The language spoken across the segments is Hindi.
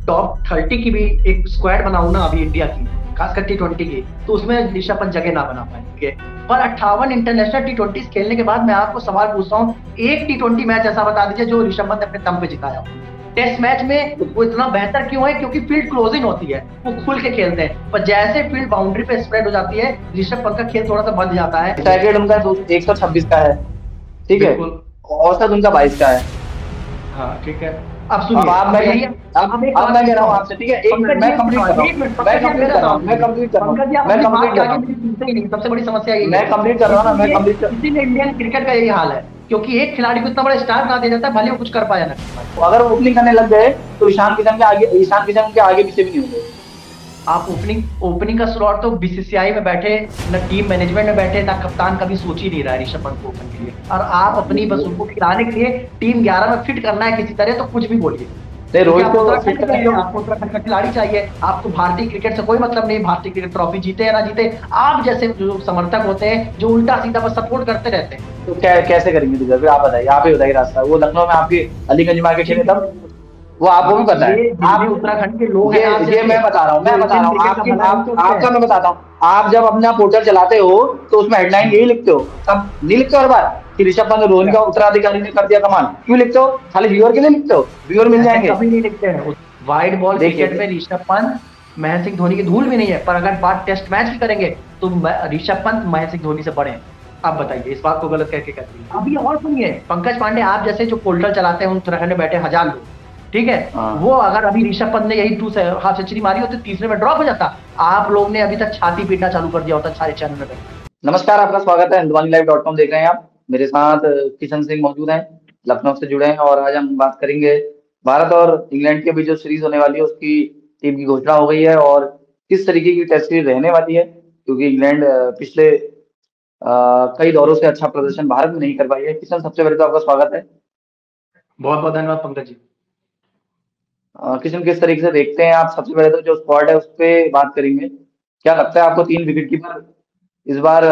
टॉप 30 की भी एक स्क्वाड बनाऊं ना अभी इंडिया की, खासकर T20 की, तो उसमें ऋषभ पंत जगह ना बना पाएंगे। पर 58 इंटरनेशनल T20 खेलने के बाद मैं आपको सवाल पूछता हूँ, एक T20 मैच ऐसा बता दीजिए जो ऋषभ पंत अपने दम पे जिताया हो। टेस्ट मैच में वो इतना बेहतर क्यों है? क्योंकि फील्ड क्लोजिंग होती है, वो खुल के खेलते हैं, पर जैसे फील्ड बाउंड्री पे स्प्रेड हो जाती है, ऋषभ पंत का खेल थोड़ा सा बंद जाता है। स्ट्राइक रेट उनका 126 का है। ठीक है। बिल्कुल। औसत उनका 22 का है। हाँ ठीक है। अब अब सुनिए, आप अब मैं यही, अब एक अब सवाल मैं कह पूछता रहा हूँ हूँ। आपसे, ठीक है, एक मिनट पंकज जी, मैं कंप्लीट कर रहा एक मिनट, हूँ, मैं पंकज जी आप कंप्लीट मेरा कर रहा सवाल हूँ, मैं सुनिए। कंप्लीट कर रहा हूँ, पंकज जी आप मैं अपनी कंप्लीट बात कर के रहा आगे हूँ, मेरी सुनते ही नहीं, सबसे बड़ी समस्या यही है। मैं कंप्लीट कर रहा हूँ ना, मैं कंप्लीट कर। इसीलिए इंडियन क्रिकेट का यही हाल है, क्योंकि एक खिलाड़ी को इतना बड़ा स्टार बना दिया जाता है, भले वो कुछ कर पाए या ना कर पाए। अगर वो ओपनिंग करने लग गए तो ईशान किशन उनके आगे पीछे भी नहीं होंगे। आप ओपनिंग ओपनिंग का स्लॉट तो बीसीसीआई में बैठे, न टीम मैनेजमेंट में बैठे, ना कप्तान कभी सोच ही नहीं रहा है ऋषभ पंत को ओपन के लिए, और आप अपनी बस उनको खिलाने के लिए टीम 11 में फिट करना है किसी तरह, तो कुछ भी बोलिए। नहीं, क्योंकि रोहित आप को फिट उत्तराखंड के करने के हैं, लिए। आपको उत्तराखंड का खिलाड़ी चाहिए, आपको भारतीय क्रिकेट से कोई मतलब नहीं, भारतीय क्रिकेट ट्रॉफी जीते या ना जीते, आप जैसे जो समर्थक होते हैं जो उल्टा सीधा बस सपोर्ट करते रहते हैं। तो कैसे करेंगे डिजर्व? फिर आप बताइए, आप ही बताइए रास्ता। वो लखनऊ में आपके अलीगंज में आके खेले ठीक है। तब, वो आपको भी हाँ, पता है। ये जितने आप उत्तराखंड के लोग हैं आप ये जैसे, मैं बता रहा हूँ, वो मैं बता इंडियन रहा हूँ क्रिकेट का आपकी भला नहीं सोचते आपका हैं। मैं बताता हूँ। आप जब अपना पोर्टल चलाते हो तो उसमें हेडलाइन यही लिखते हो, तब नहीं लिखते हो हर बार कि ऋषभ पंत रोहन का उत्तराधिकारी ने कर दिया कमाल? क्यों लिखते हो? खाली व्यूअर के लिए लिखते हो? व्यूअर मिल ऐसे जाएंगे। कभी नहीं लिखते हैं। वाइड बॉल क्रिकेट देखिए, में ऋषभ पंत महेंद्र सिंह धोनी की धूल भी नहीं है, पर अगर बात टेस्ट मैच की करेंगे तो ऋषभ पंत महेंद्र सिंह धोनी से बड़े हैं। आप बताइए, इस बात को गलत करके कहते हैं। अभी और सुनिए, पंकज पांडे आप जैसे जो पोर्टल चलाते हैं, उत्तराखंड में बैठे हजार लोग, ठीक है, वो हाँ। अगर अभी ऋषभ पंत ने यही हाफ सेंचुरी मारी होती, तीसरे में ड्रॉप हो जाता, आप लोग ने अभी तक छाती पीटना चालू कर दिया होता सारे चैनल में। नमस्कार, आपका स्वागत है। हिंदुवानीलाइव.com देख रहे हैं आप। मेरे साथ किशन सिंह मौजूद हैं, लखनऊ से जुड़े हैं, और आज हम बात करेंगे भारत और इंग्लैंड के बीच जो सीरीज होने वाली है उसकी टीम की घोषणा हो गई है, और किस तरीके की टेस्ट सीरीज रहने वाली है, क्योंकि इंग्लैंड पिछले कई दौरों से अच्छा प्रदर्शन भारत में नहीं कर पाई है। किशन, सबसे पहले तो आपका स्वागत है। बहुत बहुत धन्यवाद पंकज जी। किशन, किस तरीके से देखते हैं आप? सबसे पहले तो जो स्क्वाड है उस पर बात करेंगे। क्या लगता है आपको, 3 विकेट कीपर इस बार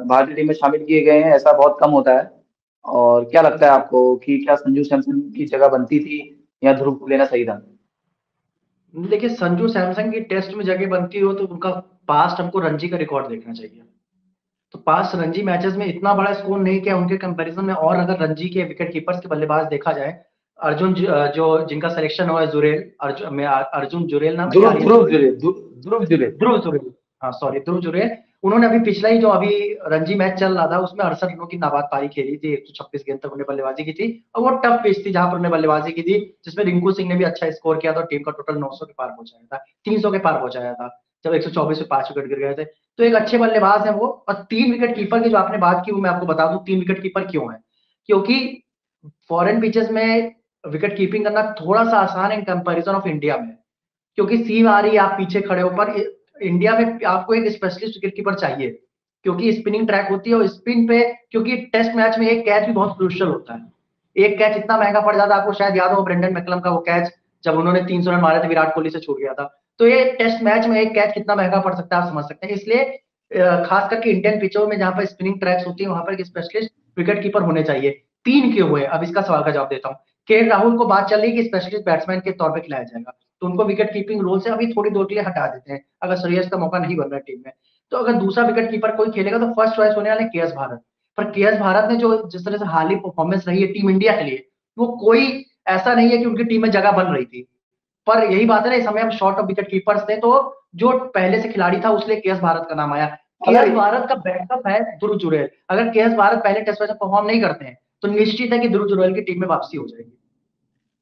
भारतीय टीम में शामिल किए गए हैं? ऐसा बहुत कम होता है। और क्या लगता है आपको कि क्या संजू सैमसन की जगह बनती थी या ध्रुव को लेना सही था? देखिए, संजू सैमसन की टेस्ट में जगह बनती हो तो उनका पास्ट हमको रणजी का रिकॉर्ड देखना चाहिए। तो पास्ट रणजी मैचेस में इतना बड़ा स्कोर नहीं किया उनके कंपैरिजन में, और अगर रणजी के विकेट कीपर्स के बल्लेबाज देखा जाए, जो जिनका सिलेक्शन हुआ है, जुरेल, अर्जुन जुरेल नाम है कि ध्रुव आर्यन ध्रुव जुरेल, जुरे ध्रुव जुरे। ध्रुव जुरेल, हाँ सॉरी, ध्रुव जुरेल। उन्होंने अभी पिछला ही जो अभी रणजी मैच चल रहा था उसमें 68 रनों की नाबाद पारी खेली थी, 126 गेंद तक उन्होंने बल्लेबाजी की थी, और वो टफ पिच थी जहां पर उन्होंने बल्लेबाजी की थी, जिसमें रिंकू सिंह ने भी अच्छा स्कोर किया था, और टीम का टोटल 900 के पार पहुंचाया था, 300 के पार पहुंचाया था, जब 124 पे 5 विकेट गिर गए थे। तो एक अच्छे बल्लेबाज है वो। और 3 विकेट कीपर की जो आपने बात की, वो मैं आपको बता दूं 3 विकेट कीपर क्यों है। क्योंकि फॉरेन पिचेस में विकेट कीपिंग करना थोड़ा सा आसान है इन कंपैरिजन ऑफ इंडिया में, क्योंकि सीम आ रही है, आप पीछे खड़े हो, पर इंडिया में आपको एक स्पेशलिस्ट विकेट कीपर चाहिए, क्योंकि स्पिनिंग ट्रैक होती है, और स्पिन पे, क्योंकि टेस्ट मैच में एक कैच भी बहुत क्रूशियल होता है। एक कैच इतना महंगा पड़ जाता है, आपको शायद याद हो ब्रेंडन मैकलम का वो कैच, जब उन्होंने 300 रन मारे थे विराट कोहली से छूट गया था। तो ये टेस्ट मैच में एक कैच कितना महंगा पड़ सकता है, आप समझ सकते हैं। इसलिए खास करके इंडियन पिचों में जहां पर स्पिनिंग ट्रैक्स होती है, वहां पर एक स्पेशलिस्ट विकेट कीपर होने चाहिए। 3 क्यों हुए, अब इसका सवाल का जवाब देता हूँ। के राहुल को बात चल रही है कि स्पेशलिस्ट बैट्समैन के तौर पर खिलाया जाएगा, तो उनको विकेट कीपिंग रोल से अभी थोड़ी देर के लिए हटा देते हैं, अगर श्रेयस का मौका नहीं बन रहा है टीम में। तो अगर दूसरा विकेट कीपर कोई खेलेगा तो फर्स्ट चॉइस होने वाले के एस भारत। पर के एस भारत ने जो जिस तरह से हाल ही परफॉर्मेंस रही है टीम इंडिया के लिए, वो कोई ऐसा नहीं है कि उनकी टीम में जगह बन रही थी। पर यही बात है ना, इस समय हम शॉर्ट ऑफ विकेट कीपर्स थे, तो जो पहले से खिलाड़ी था उसलिए के एस भारत का नाम आया। के अगर एस भारत का बैकअप है ध्रुव जुरैल। अगर के एस भारत पहले टेस्ट मैच में परफॉर्म नहीं करते हैं तो निश्चित है कि ध्रुव जुरैल की टीम में वापसी हो जाएगी।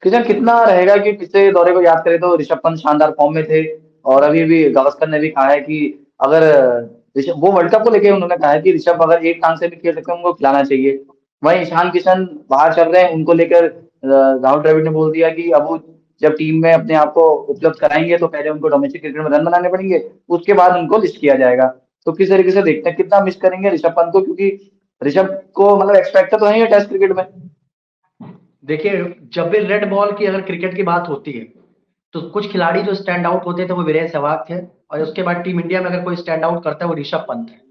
कितना कितना रहेगा कि पिछले दौरे को याद करें तो ऋषभ पंत शानदार फॉर्म में थे, और अभी भी गावस्कर ने भी कहा है कि अगर ऋषभ, वो वर्ल्ड कप को लेके उन्होंने कहा है कि ऋषभ अगर एक टांग से भी खेल सकते हैं उनको खिलाना चाहिए। वहीं ईशान किशन बाहर चल रहे हैं, उनको लेकर राहुल द्रविड़ ने बोल दिया कि अब वो जब टीम में अपने आप को उपलब्ध कराएंगे तो पहले उनको डोमेस्टिक क्रिकेट में रन बनाने पड़ेंगे, उसके बाद उनको लिस्ट किया जाएगा। तो किस तरीके से देखते हैं, कितना मिस करेंगे ऋषभ पंत को? क्योंकि ऋषभ को मतलब एक्सपेक्ट तो नहीं है टेस्ट क्रिकेट में। देखिए, जब भी रेड बॉल की अगर क्रिकेट की बात होती है, तो कुछ खिलाड़ी जो स्टैंड आउट होते थे वो वीरेंद्र सहवाग थे, और उसके बाद टीम इंडिया में अगर कोई स्टैंड आउट करता है वो ऋषभ पंत है।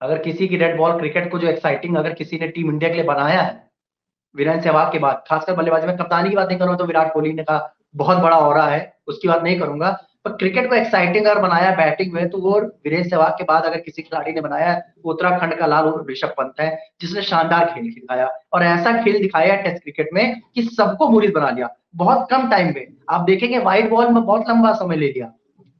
अगर किसी की रेड बॉल क्रिकेट को जो एक्साइटिंग अगर किसी ने टीम इंडिया के लिए बनाया है, वीरेंद्र सहवाग के बाद, खासकर बल्लेबाजी में, कप्तानी की बात नहीं करूँ तो विराट कोहली ने कहा, बहुत बड़ा ऑरा है, उसकी बात नहीं करूंगा। पर क्रिकेट को एक्साइटिंग अगर बनाया बैटिंग में, तो वो वीरेंद्र सहवाग के बाद अगर किसी खिलाड़ी ने बनाया है, वो उत्तराखंड का लाल ऋषभ पंत है, जिसने शानदार खेल दिखाया और ऐसा खेल दिखाया टेस्ट क्रिकेट में कि सबको मुरीद बना लिया बहुत कम टाइम में। आप देखेंगे व्हाइट बॉल में बहुत लंबा समय ले लिया,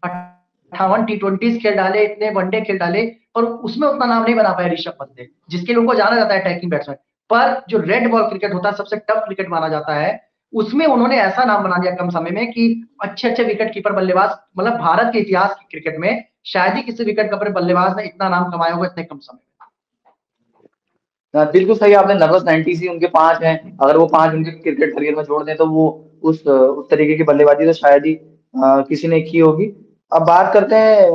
58 T20 खेल डाले, इतने वनडे खेल डाले, पर उसमें उतना नाम नहीं बना पाया ऋषभ पंत ने, जिसके लोगों को जाना जाता है अटैकिंग बैट्समैन। पर जो रेड बॉल क्रिकेट होता है, सबसे टफ क्रिकेट माना जाता है, उसमें उन्होंने ऐसा नाम बना दिया कम समय में कि अच्छे अच्छे विकेट कीपर बल्लेबाज, मतलब भारत के इतिहास की क्रिकेट में शायद ही किसी विकेट कीपर बल्लेबाज ने इतना नाम कमाया होगा इतने कम समय बिल्कुल सही आपने, नर्वस 90 ही उनके 5 हैं। अगर वो 5 उनके क्रिकेट करियर में जोड़ दें तो वो उस तरीके की बल्लेबाजी तो शायद ही किसी ने की होगी। अब बात करते हैं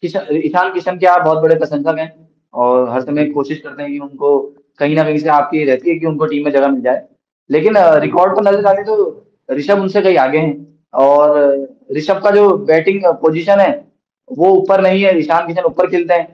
ईशान किशन के, आप बहुत बड़े प्रशंसक हैं और हर समय कोशिश करते हैं कि उनको कहीं ना कहीं से आपकी रहती है कि उनको टीम में जगह मिल जाए। लेकिन रिकॉर्ड पर नजर डालें तो ऋषभ उनसे कहीं आगे हैं। और ऋषभ का जो बैटिंग पोजीशन है वो ऊपर नहीं है, ईशान किशन ऊपर खेलते हैं।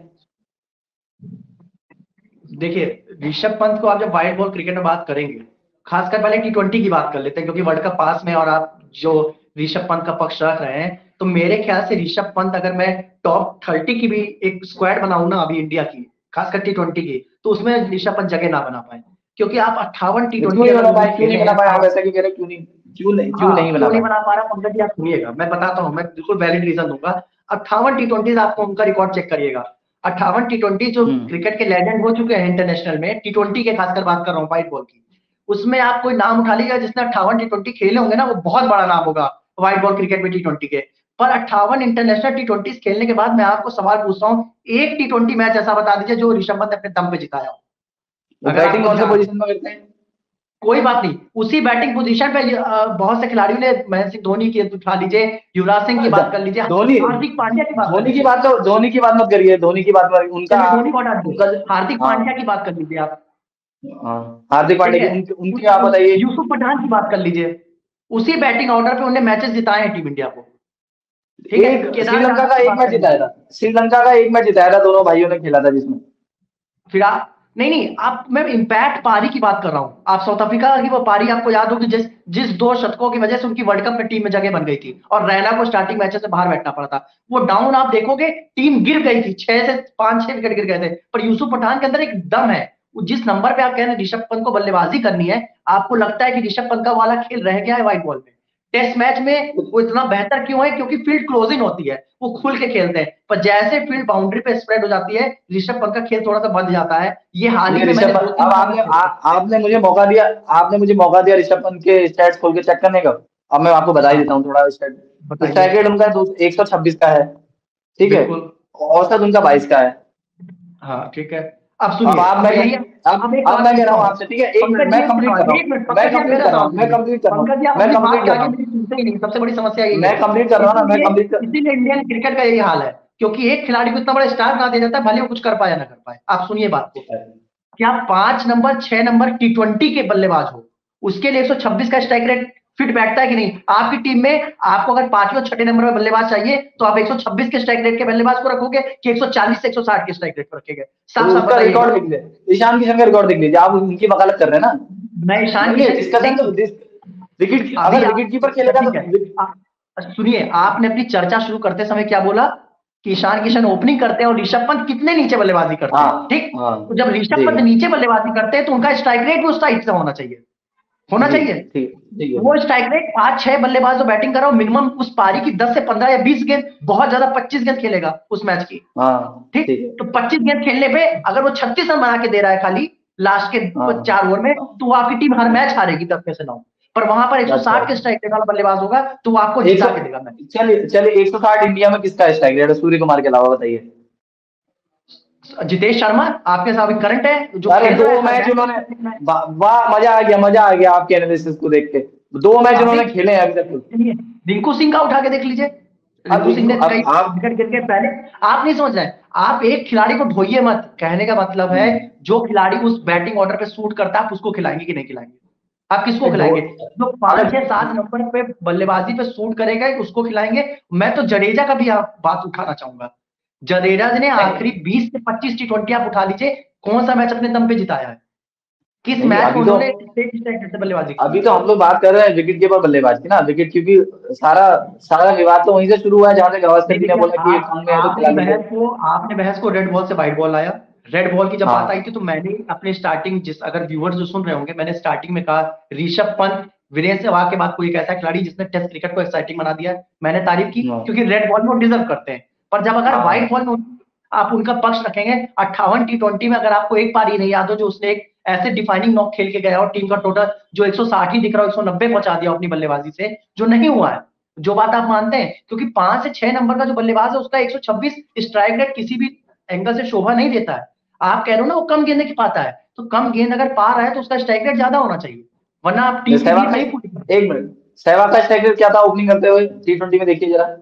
देखिए, ऋषभ पंत को आप जब व्हाइट बॉल क्रिकेट में बात करेंगे, खासकर पहले T20 की बात कर लेते हैं, क्योंकि वर्ल्ड कप पास में और आप जो ऋषभ पंत का पक्ष रख रहे हैं, तो मेरे ख्याल से ऋषभ पंत, अगर मैं टॉप 30 की भी एक स्क्वाड बनाऊं ना अभी इंडिया की, खासकर T20 की, तो उसमें ऋषभ पंत जगह ना बना पाए, क्योंकि आप 58 क्यों T20 नहीं अगर बना उन्होंने पाया, क्यों नहीं खेले बना हैं पाया, आप आप। ऐसा क्यों कह रहे हैं? क्यों नहीं हाँ, नहीं बना क्यों नहीं पाया? बना पा रहा पंकज जी, आप सुनिएगा, मैं बताता हूँ, मैं बिल्कुल वैलिड रीजन दूंगा। 58 T20 आपको उनका रिकॉर्ड चेक करिएगा। 58 T20 जो हम्म। क्रिकेट के लेजेंड हो चुके हैं इंटरनेशनल में, T20 के खासकर बात कर रहा हूँ व्हाइट बॉल की, उसमें आप कोई नाम उठा लीजिएगा जिसने 58 T20 खेले होंगे ना, वो बहुत बड़ा नाम होगा व्हाइट बॉल क्रिकेट में T20 के। पर 58 इंटरनेशनल T20 खेलने के बाद मैं आपको सवाल पूछता हूँ, एक T20 मैच ऐसा बता दीजिए जो ऋषभ पंत अपने दम पे जिताया हो, वो अगर बैटिंग आपको कौन से ध्यान हो। पोजीशन में करते हैं? कोई बात नहीं, उसी बैटिंग पोजीशन पे बहुत से खिलाड़ियों ने, महेंद्र सिंह धोनी की उठा लीजिए, युवराज सिंह की बात कर लीजिए, धोनी हार्दिक पांड्या की बात कर धोनी की लीजिए, बात तो धोनी की बात मत करिए, धोनी की बात मत, उनका चलिए धोनी को हटा उनका दीजिए, हार्दिक हाँ पांड्या की बात कर लीजिए आप। हाँ, हार्दिक ठीक पांड्या की है, उनकी आप बताइए। यूसुफ पठान की बात कर लीजिए, उसी बैटिंग ऑर्डर पे उन्होंने मैचेस जिताए हैं टीम इंडिया को। ठीक है, एक केदार श्रीलंका जाधव का की एक बात मैच कर जिताया लीजिए। था, श्रीलंका का एक मैच जिताया था, दोनों भाइयों ने खेला था जिसमें। फिर आप, नहीं नहीं, आप, मैं इम्पैक्ट पारी की बात कर रहा हूं। आप साउथ अफ्रीका की वो पारी आपको याद होगी, जिस जिस 2 शतकों की वजह से उनकी वर्ल्ड कप में टीम में जगह बन गई थी और रैना को स्टार्टिंग मैचेस से बाहर बैठना पड़ा था। वो डाउन आप देखोगे, टीम गिर गई थी, 6 से 5 6 विकेट गिर गए थे, पर यूसुफ पठान के अंदर एक दम है। वो जिस नंबर पे आप कह रहे हैं ऋषभ पंत को बल्लेबाजी करनी है, आपको लगता है कि ऋषभ पंत का वाला खेल रह गया है व्हाइट बॉल में। टेस्ट मैच में वो इतना बेहतर क्यों है? क्योंकि फील्ड क्लोजिंग होती है, वो खुल के खेलते हैं, पर जैसे फील्ड बाउंड्री पे स्प्रेड हो जाती है, ऋषभ पंत का खेल थोड़ा सा बंध जाता है। ये हाल ही ये में मैंने ऋषभ दो पंत, तीन अब मैच देखे। आपने मुझे मौका दिया, आपने मुझे मौका दिया ऋषभ पंत के स्टैट्स खोल के चेक करने का। अब मैं आपको बता ही हाँ, देता हूँ थोड़ा स्टैट। बताइए। स्ट्राइक रेट उनका 126 का है, ठीक है। बिल्कुल। औसत उनका 22 का है। हाँ, ठीक है। अब अब सुनिए, आप अब मैं मेरी, अब एक अब सवाल मैं कह रहा पूछता हूँ हूँ। आपसे, ठीक है, एक मिनट पंकज जी मैं एक कंप्लीट कर सवाल, रहा एक हूँ, मिनट मैं पंकज जी, आप कंप्लीट मेरा कर रहा सवाल हूँ, मैं सुनिए। कंप्लीट कर रहा हूँ, पंकज जी, आप मैं अपनी बात कंप्लीट के कर रहा आगे हूँ, मेरी सुनते ही नहीं, सबसे बड़ी समस्या यही है। मैं कंप्लीट कर रहा हूँ ना, मैं कंप्लीट कर। इसीलिए इंडियन क्रिकेट का यही हाल है, क्योंकि एक खिलाड़ी को इतना बड़ा स्टार बना दिया जाता है, भले वो कुछ कर पाए या ना कर पाए। आप सुनिए बात को, क्या 5 नंबर 6 नंबर T20 के बल्लेबाज हो, उसके लिए 126 का स्ट्राइक रेट फिट बैठता है कि नहीं? आपकी टीम में आपको अगर 5वें और 6ठे नंबर में बल्लेबाज चाहिए, तो आप 126 के स्ट्राइक रेट के बल्लेबाज को रखोगे कि 140 से 160 के स्ट्राइक रेट पर रखेंगे? तो साफ साफ उसका बताइएगा। रिकॉर्ड लिख ले, ईशान किशन का रिकॉर्ड लिख लीजिए, आप उनकी वकालत कर रहे हैं ना। मैं ईशान नहीं नहीं, किशन डिस्कशन तो नहीं, विकेट, अभी अगर आप, विकेट कीपर खेलेगा ठीक तो है, सुनिए, आपने अपनी चर्चा शुरू करते समय क्या बोला कि ईशान किशन ओपनिंग करते हैं और ऋषभ पंत कितने नीचे बल्लेबाजी करते हाँ हैं, ठीक? हाँ, तो जब ऋषभ ठीक पंत है, नीचे बल्लेबाजी करते हैं, तो उनका स्ट्राइक रेट भी उस टाइप से होना चाहिए, होना जी, चाहिए। ठीक ठीक है, वो स्ट्राइक रेट 5 6 बल्लेबाज जो बैटिंग कर रहा हो, मिनिमम उस पारी की 10 से 15 या 20 गेंद, बहुत ज्यादा 25 गेंद खेलेगा उस मैच की, हाँ ठीक? ठीक है, तो 25 गेंद खेलने पे अगर वो 36 रन बना के दे रहा है खाली लास्ट के हाँ 4 ओवर में, हाँ, तो वो आपकी टीम हर मैच हारेगी 10 में से 9। पर वहां पर अच्छा। 160 के स्ट्राइक रेट वाला बल्लेबाज होगा, तो वो आपको एक जिता सौ के देगा मैच। चलिए चलिए, 160 इंडिया में किसका स्ट्राइक रेट है सूर्य कुमार के अलावा, बताइए। जितेश शर्मा आपके साथ करंट है, जो अरे खेल रहा दो है हर मैच उन्होंने, मैच। वाह, मजा आ गया आपके एनालिसिस को देख के। 2 मैच अभी उन्होंने खेले हैं अभी तक। चलिए, रिंकू सिंह का उठा के देख लीजिए, अब रिंकू सिंह ने कई अब आप विकेट गिर के पहले, आप नहीं समझ रहे हैं। आप एक खिलाड़ी को ढोइए मत, कहने का मतलब है हम्म, जो खिलाड़ी उस बैटिंग ऑर्डर पे सूट करता है, आप उसको खिलाएंगे कि नहीं खिलाएंगे? आप किसको ढो खिलाएंगे? जो अगर 5 6 7 नंबर पे बल्लेबाजी पे सूट करेगा उसको खिलाएंगे। मैं तो जडेजा का भी आप बात उठाना चाहूंगा। जडेजा ने आखिरी नहीं 20 से 25 T20 आप उठा लीजिए, कौन सा मैच अपने दम पे जिताया है? किस नहीं, मैच में अभी तो उन्होंने स्ट्राइक से बल्लेबाजी की? अभी तो हम लोग बात कर रहे हैं विकेट कीपर बल्लेबाज की ना, विकेट, क्योंकि सारा सारा विवाद तो वहीं से शुरू हुआ है, जहां से गावस्कर नहीं जी ने देखिए, बोला कि ये आप काम में है तो खिला लीजिए। आपने बहस को रेड बॉल से व्हाइट बॉल आया। रेड बॉल की जब बात आई हाँ थी तो मैंने अपने स्टार्टिंग, जिस अगर व्यूअर्स जो सुन रहे होंगे, मैंने स्टार्टिंग में कहा ऋषभ पंत वीरेंद्र सहवाग के बाद कोई एक ऐसा खिलाड़ी जिसने टेस्ट क्रिकेट को एक्साइटिंग बना दिया है, मैंने तारीफ की, हाँ क्योंकि रेड बॉल में वो डिजर्व करते हैं। पर जब अगर व्हाइट हाँ बॉल में आप उनका पक्ष रखेंगे, 58 T20 में अगर आपको एक पारी नहीं याद हो जो उसने एक ऐसे डिफाइनिंग नॉक खेल के गया और टीम का टोटल जो 160 ही दिख रहा है 190 पहुंचा दिया अपनी बल्लेबाजी से, जो नहीं हुआ है, जो बात आप मानते हैं, क्योंकि 5 से 6 नंबर का जो बल्लेबाज है उसका 126 स्ट्राइक रेट किसी भी एंगल से शोभा नहीं देता है। आप कह रहे हो ना वो कम गेंद की पाता है, तो कम गेंद अगर पा रहा है तो उसका स्ट्राइक रेट ज्यादा होना चाहिए, वरना आप नहीं, टीम की सहवाग नींव का नहीं पूरी कर। एक मिनट, सहवाग का स्ट्राइक रेट क्या था ओपनिंग करते हुए T20 में, देखिए जरा।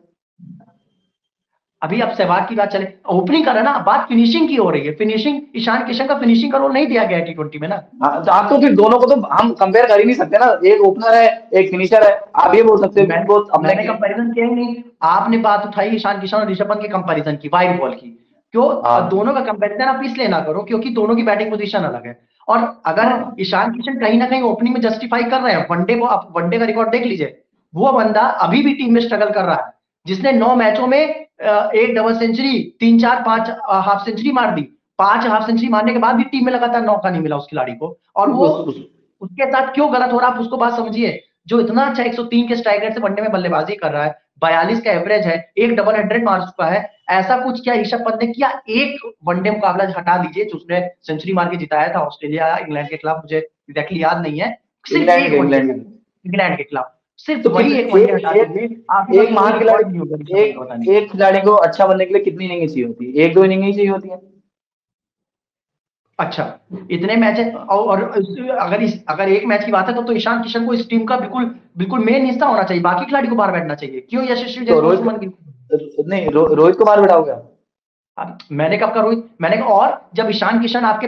अभी अब सहवाग की बात चले, ओपनिंग कर रहे ना, बात फिनिशिंग की हो रही है, फिनिशिंग ईशान किशन का फिनिशिंग का रोल नहीं दिया गया T20 में ना। हाँ, तो आप तो फिर दोनों को तो हम कंपेयर कर ही नहीं सकते ना, एक ओपनर है एक फिनिशर है, आप ये बोल सकते हो मैं कि वो अपने मैंने कंपैरिजन किया ही नहीं। आपने बात उठाई ईशान किशन और ऋषभ पंत की कंपैरिजन की वाइड बॉल की, क्यों? हाँ दोनों का कंपैरिजन आप इसलिए ना करो क्योंकि दोनों की बैटिंग पोजीशन अलग है। और अगर हाँ ईशान किशन कहीं ना कहीं ओपनिंग में जस्टिफाई कर रहे हैं, वनडे को आप वनडे का रिकॉर्ड देख लीजिए, वो बंदा अभी भी टीम में स्ट्रगल कर रहा है, जिसने 9 मैचों में एक डबल सेंचुरी, 3 4 5 हाफ सेंचुरी मार दी। 5 हाफ सेंचुरी मारने के बाद भी टीम में लगातार मौका नहीं मिला उस खिलाड़ी को, और वो उस, उस, उसके साथ क्यों गलत हो रहा है आप उसको बात समझिए। जो इतना अच्छा 103 के स्ट्राइक रेट से वनडे में बल्लेबाजी कर रहा है, 42 का एवरेज है, एक डबल 100 मार चुका है, ऐसा कुछ क्या ऋषभ पंत ने किया? एक वनडे मुकाबला हटा दीजिए जो उसने सेंचुरी मार के जिताया था ऑस्ट्रेलिया इंग्लैंड के खिलाफ, मुझे एग्जैक्टली याद नहीं है, सिर्फ एक वनडे, इंग्लैंड के। इंग्लैंड के खिलाफ, सिर्फ तो वही एक वनडे हटा दीजिए, आपके एक पास कोई महान खिलाड़ी, रिकॉर्ड नहीं होगा ऋषभ पंत का बताने का। एक खिलाड़ी को अच्छा बनने के लिए कितनी इनिंग चाहिए होती है? एक दो इनिंग ही चाहिए होती है। अच्छा, इतने मैच है, अगर एक मैच की बात है तो ईशान किशन को इस टीम का बिल्कुल बिल्कुल मेन हिस्सा होना चाहिए, बाकी खिलाड़ी को बाहर बैठना चाहिए, क्यों यशस्वी तो जायसवाल सुमन गिल? नहीं, रोहित को बाहर बिठाओगे आप? मैंने कब कहा रोहित? मैंने कहा, और जब ईशान किशन आपके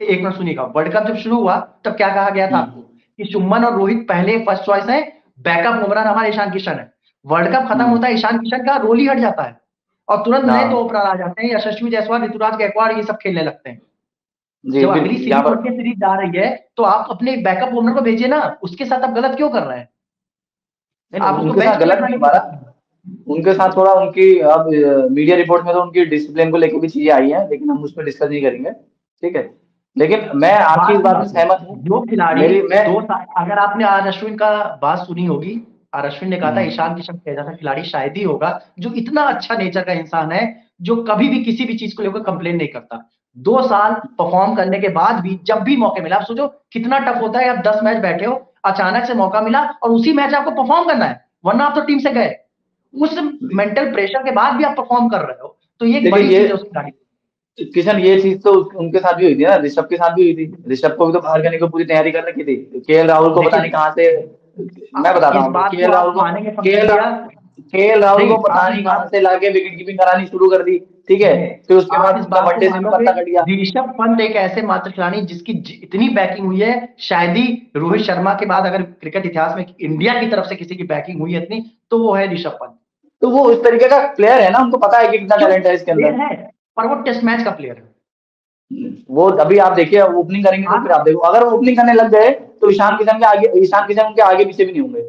एक मिनट सुनिएगा, वर्ल्ड कप जब शुरू हुआ तब क्या कहा गया था आपको हम्म कि सुमन और रोहित पहले फर्स्ट चॉइस है, बैकअप ओपनर हमारे ईशान किशन है। वर्ल्ड कप खत्म हम्म होता है, ईशान किशन का रोल ही हट जाता है और तुरंत नए दो हाँ ओपनर आ जाते हैं, यशस्वी जायसवाल, ऋतुराज गायकवाड़, ये सब खेलने लगते हैं। जी जब अगली बिल्कुल, यहाँ सीरीज पर वनडे सीरीज जा रही है तो आप अपने बैकअप ओपनर को भेजिए ना, उसके साथ आप गलत क्यों कर रहे हैं? नहीं आप नहीं, उसको उनके बेंच साथ पे गलत बैठाने नहीं की हमारा, कोशिश करें। उनके साथ थोड़ा उनकी अब मीडिया रिपोर्ट में तो उनकी डिसिप्लिन को लेकर भी चीजें आई हैं, लेकिन हम उस पर डिस्कस नहीं करेंगे, ठीक है। लेकिन मैं आपकी बात इस की बात में बात है, सहमत हूँ। जो खिलाड़ी मेरी मैं 2 साल, अगर आपने आज अश्विन का बात सुनी होगी, और अश्विन ने कहा था हम्म, ईशान किशन का जैसा खिलाड़ी शायद ही होगा जो इतना अच्छा नेचर का इंसान है, जो कभी भी किसी भी चीज को लेकर कंप्लेन नहीं करता। 2 साल परफॉर्म करने के बाद भी जब भी मौके मिला, आप सोचो कितना टफ होता है, आप 10 मैच बैठे हो, अचानक से मौका मिला और उसी मैच आपको परफॉर्म करना है, वरना आप तो टीम से गए, उस मेंटल प्रेशर के बाद भी आप परफॉर्म कर रहे हो, तो ये एक देखिए बड़ी ये चीज है उस खिलाड़ी की। किशन, ये चीज तो उनके साथ भी हुई थी ना, ऋषभ के साथ भी हुई थी। ऋषभ को भी तो बाहर करने की पूरी तैयारी कर रखी थी, केएल राहुल को पता नहीं देखिए, कहाँ से, मैं बताता इस हूँ आपको, बात को आप मानेंगे पंकज भैया? केएल राहुल को नहीं, पता आप इस नहीं कहाँ बात से लाके विकेट कीपिंग करानी शुरू कर दी, ठीक है। नहीं, फिर उसके आप बाद इस उनका बात को वनडे से भी मानोगे, पत्ता कट गया। ऋषभ पंत एक ऐसे मात्र खिलाड़ी जिसकी इतनी बैकिंग हुई है, शायद ही रोहित शर्मा के बाद अगर क्रिकेट इतिहास में इंडिया की तरफ से किसी की बैकिंग हुई है इतनी, तो वो है ऋषभ पंत। तो वो इस तरीके का प्लेयर है ना, उनको पता है कि कितना क्यों? टैलेंट है इसके अंदर। प्लेयर है, पर वो टेस्ट मैच का प्लेयर है। वो अभी आप देखिए ओपनिंग करेंगे तो फिर आप आप देखो, अगर वो ओपनिंग करने लग गए तो ईशान किशन के आगे पीछे भी नहीं होंगे।